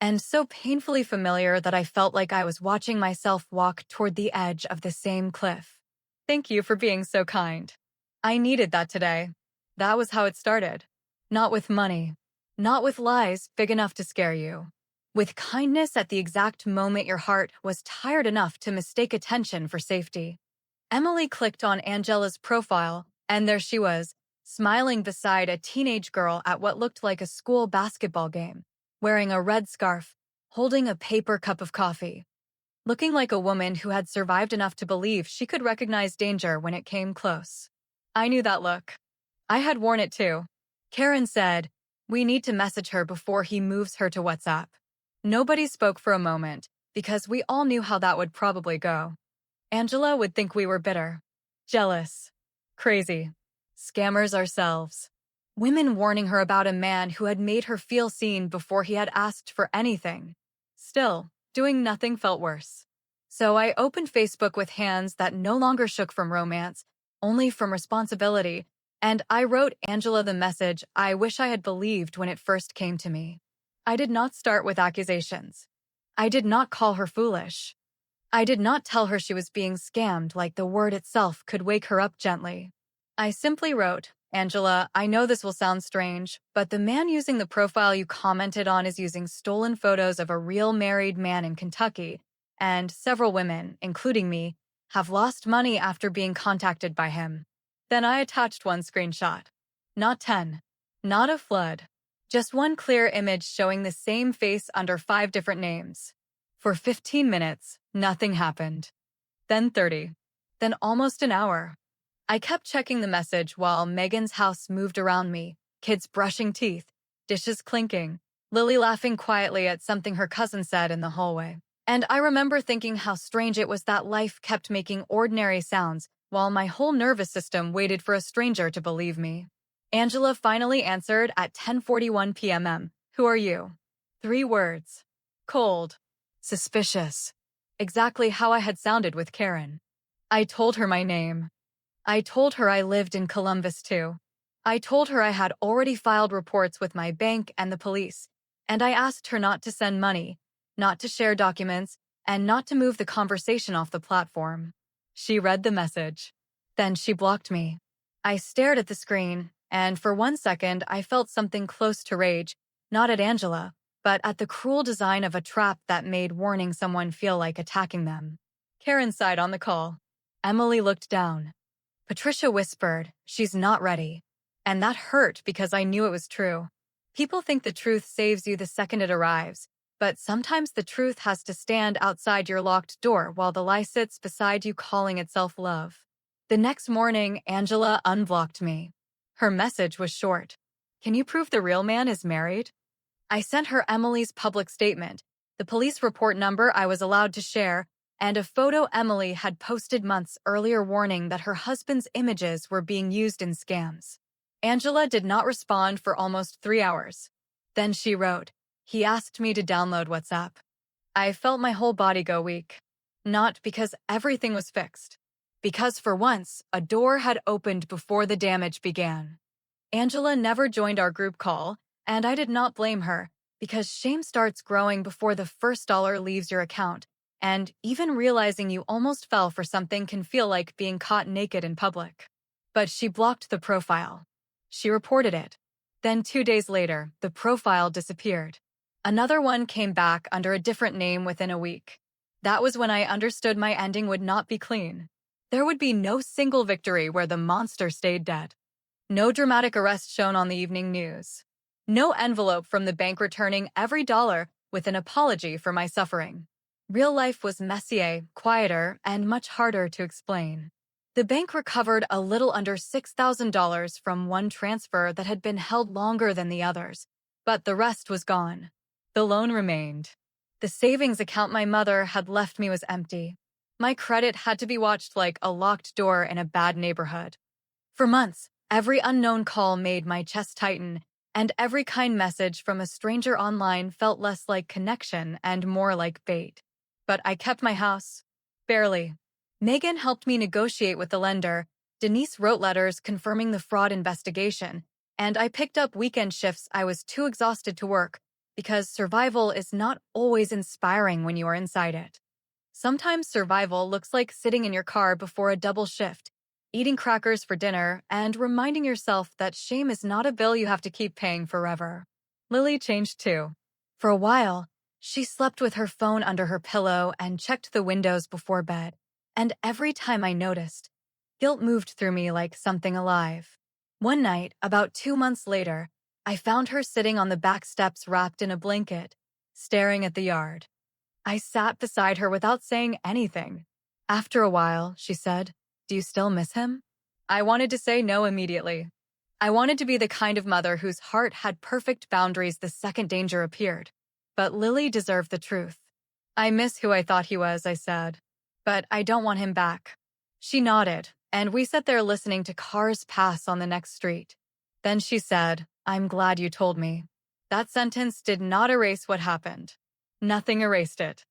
and so painfully familiar that I felt like I was watching myself walk toward the edge of the same cliff. Thank you for being so kind. I needed that today. That was how it started. Not with money. Not with lies big enough to scare you. With kindness at the exact moment your heart was tired enough to mistake attention for safety. Emily clicked on Angela's profile, and there she was, smiling beside a teenage girl at what looked like a school basketball game, wearing a red scarf, holding a paper cup of coffee. Looking like a woman who had survived enough to believe she could recognize danger when it came close. I knew that look. I had worn it too. Karen said, "We need to message her before he moves her to WhatsApp." Nobody spoke for a moment, because we all knew how that would probably go. Angela would think we were bitter, jealous, crazy, scammers ourselves. Women warning her about a man who had made her feel seen before he had asked for anything. Still, doing nothing felt worse. So I opened Facebook with hands that no longer shook from romance, only from responsibility, and I wrote Angela the message I wish I had believed when it first came to me. I did not start with accusations. I did not call her foolish. I did not tell her she was being scammed like the word itself could wake her up gently. I simply wrote, "Angela, I know this will sound strange, but the man using the profile you commented on is using stolen photos of a real married man in Kentucky, and several women, including me, have lost money after being contacted by him." Then I attached one screenshot. Not 10. Not a flood. Just one clear image showing the same face under 5 different names. For 15 minutes, nothing happened. Then 30. Then almost an hour. I kept checking the message while Megan's house moved around me, kids brushing teeth, dishes clinking, Lily laughing quietly at something her cousin said in the hallway. And I remember thinking how strange it was that life kept making ordinary sounds while my whole nervous system waited for a stranger to believe me. Angela finally answered at 10:41 p.m. "Who are you?" 3 words. Cold. Suspicious. Exactly how I had sounded with Karen. I told her my name. I told her I lived in Columbus too. I told her I had already filed reports with my bank and the police, and I asked her not to send money, not to share documents, and not to move the conversation off the platform. She read the message. Then she blocked me. I stared at the screen, and for 1 second I felt something close to rage, not at Angela, but at the cruel design of a trap that made warning someone feel like attacking them. Karen sighed on the call. Emily looked down. Patricia whispered, "She's not ready." And that hurt because I knew it was true. People think the truth saves you the second it arrives, but sometimes the truth has to stand outside your locked door while the lie sits beside you calling itself love. The next morning, Angela unblocked me. Her message was short. "Can you prove the real man is married?" I sent her Emily's public statement, the police report number I was allowed to share, and a photo Emily had posted months earlier warning that her husband's images were being used in scams. Angela did not respond for almost 3 hours. Then she wrote, "He asked me to download WhatsApp." I felt my whole body go weak. Not because everything was fixed. Because for once, a door had opened before the damage began. Angela never joined our group call, and I did not blame her, because shame starts growing before the first dollar leaves your account, and even realizing you almost fell for something can feel like being caught naked in public. But she blocked the profile. She reported it. Then 2 days later, the profile disappeared. Another one came back under a different name within a week. That was when I understood my ending would not be clean. There would be no single victory where the monster stayed dead. No dramatic arrest shown on the evening news. No envelope from the bank returning every dollar with an apology for my suffering. Real life was messier, quieter, and much harder to explain. The bank recovered a little under $6,000 from one transfer that had been held longer than the others, but the rest was gone. The loan remained. The savings account my mother had left me was empty. My credit had to be watched like a locked door in a bad neighborhood. For months, every unknown call made my chest tighten, and every kind message from a stranger online felt less like connection and more like bait. But I kept my house. Barely. Megan helped me negotiate with the lender. Denise wrote letters confirming the fraud investigation, and I picked up weekend shifts I was too exhausted to work, because survival is not always inspiring when you are inside it. Sometimes survival looks like sitting in your car before a double shift, eating crackers for dinner, and reminding yourself that shame is not a bill you have to keep paying forever. Lily changed too. For a while, she slept with her phone under her pillow and checked the windows before bed. And every time I noticed, guilt moved through me like something alive. One night, about 2 months later, I found her sitting on the back steps wrapped in a blanket, staring at the yard. I sat beside her without saying anything. After a while, she said, "Do you still miss him?" I wanted to say no immediately. I wanted to be the kind of mother whose heart had perfect boundaries the second danger appeared. But Lily deserved the truth. "I miss who I thought he was," I said. "But I don't want him back." She nodded, and we sat there listening to cars pass on the next street. Then she said, "I'm glad you told me." That sentence did not erase what happened. Nothing erased it.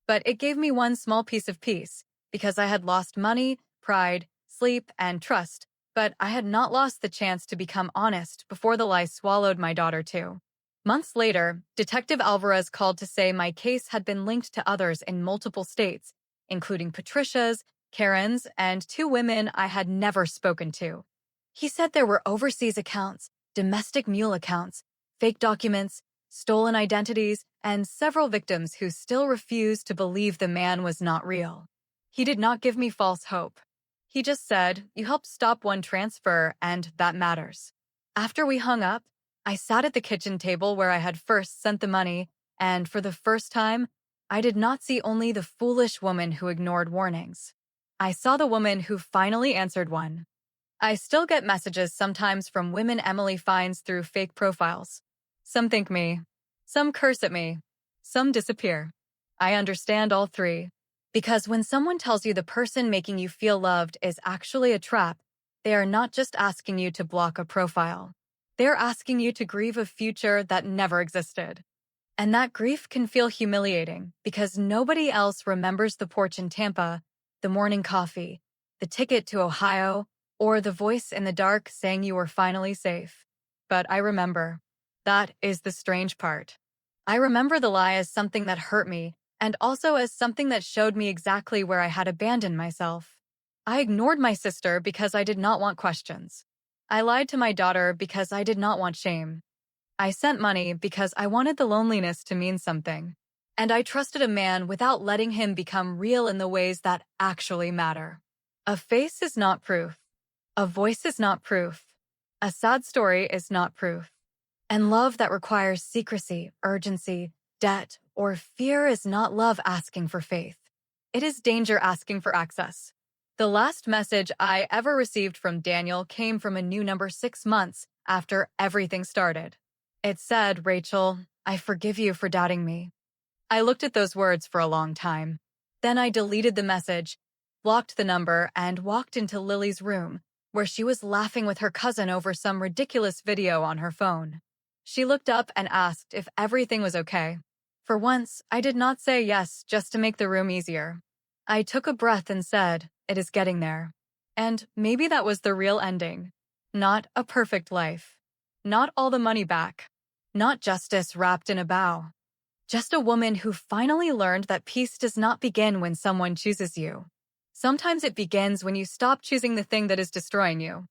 But it gave me one small piece of peace, because I had lost money, pride, sleep, and trust, but I had not lost the chance to become honest before the lie swallowed my daughter too. Months later, Detective Alvarez called to say my case had been linked to others in multiple states, including Patricia's, Karen's, and 2 women I had never spoken to. He said there were overseas accounts, domestic mule accounts, fake documents, stolen identities, and several victims who still refused to believe the man was not real. He did not give me false hope. He just said, "You helped stop one transfer, and that matters." After we hung up, I sat at the kitchen table where I had first sent the money, and for the first time, I did not see only the foolish woman who ignored warnings. I saw the woman who finally answered one. I still get messages sometimes from women Emily finds through fake profiles. Some thank me. Some curse at me. Some disappear. I understand all three. Because when someone tells you the person making you feel loved is actually a trap, they are not just asking you to block a profile. They're asking you to grieve a future that never existed. And that grief can feel humiliating because nobody else remembers the porch in Tampa, the morning coffee, the ticket to Ohio, or the voice in the dark saying you were finally safe. But I remember. That is the strange part. I remember the lie as something that hurt me, and also as something that showed me exactly where I had abandoned myself. I ignored my sister because I did not want questions. I lied to my daughter because I did not want shame. I sent money because I wanted the loneliness to mean something. And I trusted a man without letting him become real in the ways that actually matter. A face is not proof. A voice is not proof. A sad story is not proof. And love that requires secrecy, urgency, debt, or fear is not love asking for faith. It is danger asking for access. The last message I ever received from Daniel came from a new number 6 months after everything started. It said, "Rachel, I forgive you for doubting me." I looked at those words for a long time. Then I deleted the message, blocked the number, and walked into Lily's room, where she was laughing with her cousin over some ridiculous video on her phone. She looked up and asked if everything was okay. For once, I did not say yes just to make the room easier. I took a breath and said, "It is getting there." And maybe that was the real ending. Not a perfect life. Not all the money back. Not justice wrapped in a bow. Just a woman who finally learned that peace does not begin when someone chooses you. Sometimes it begins when you stop choosing the thing that is destroying you.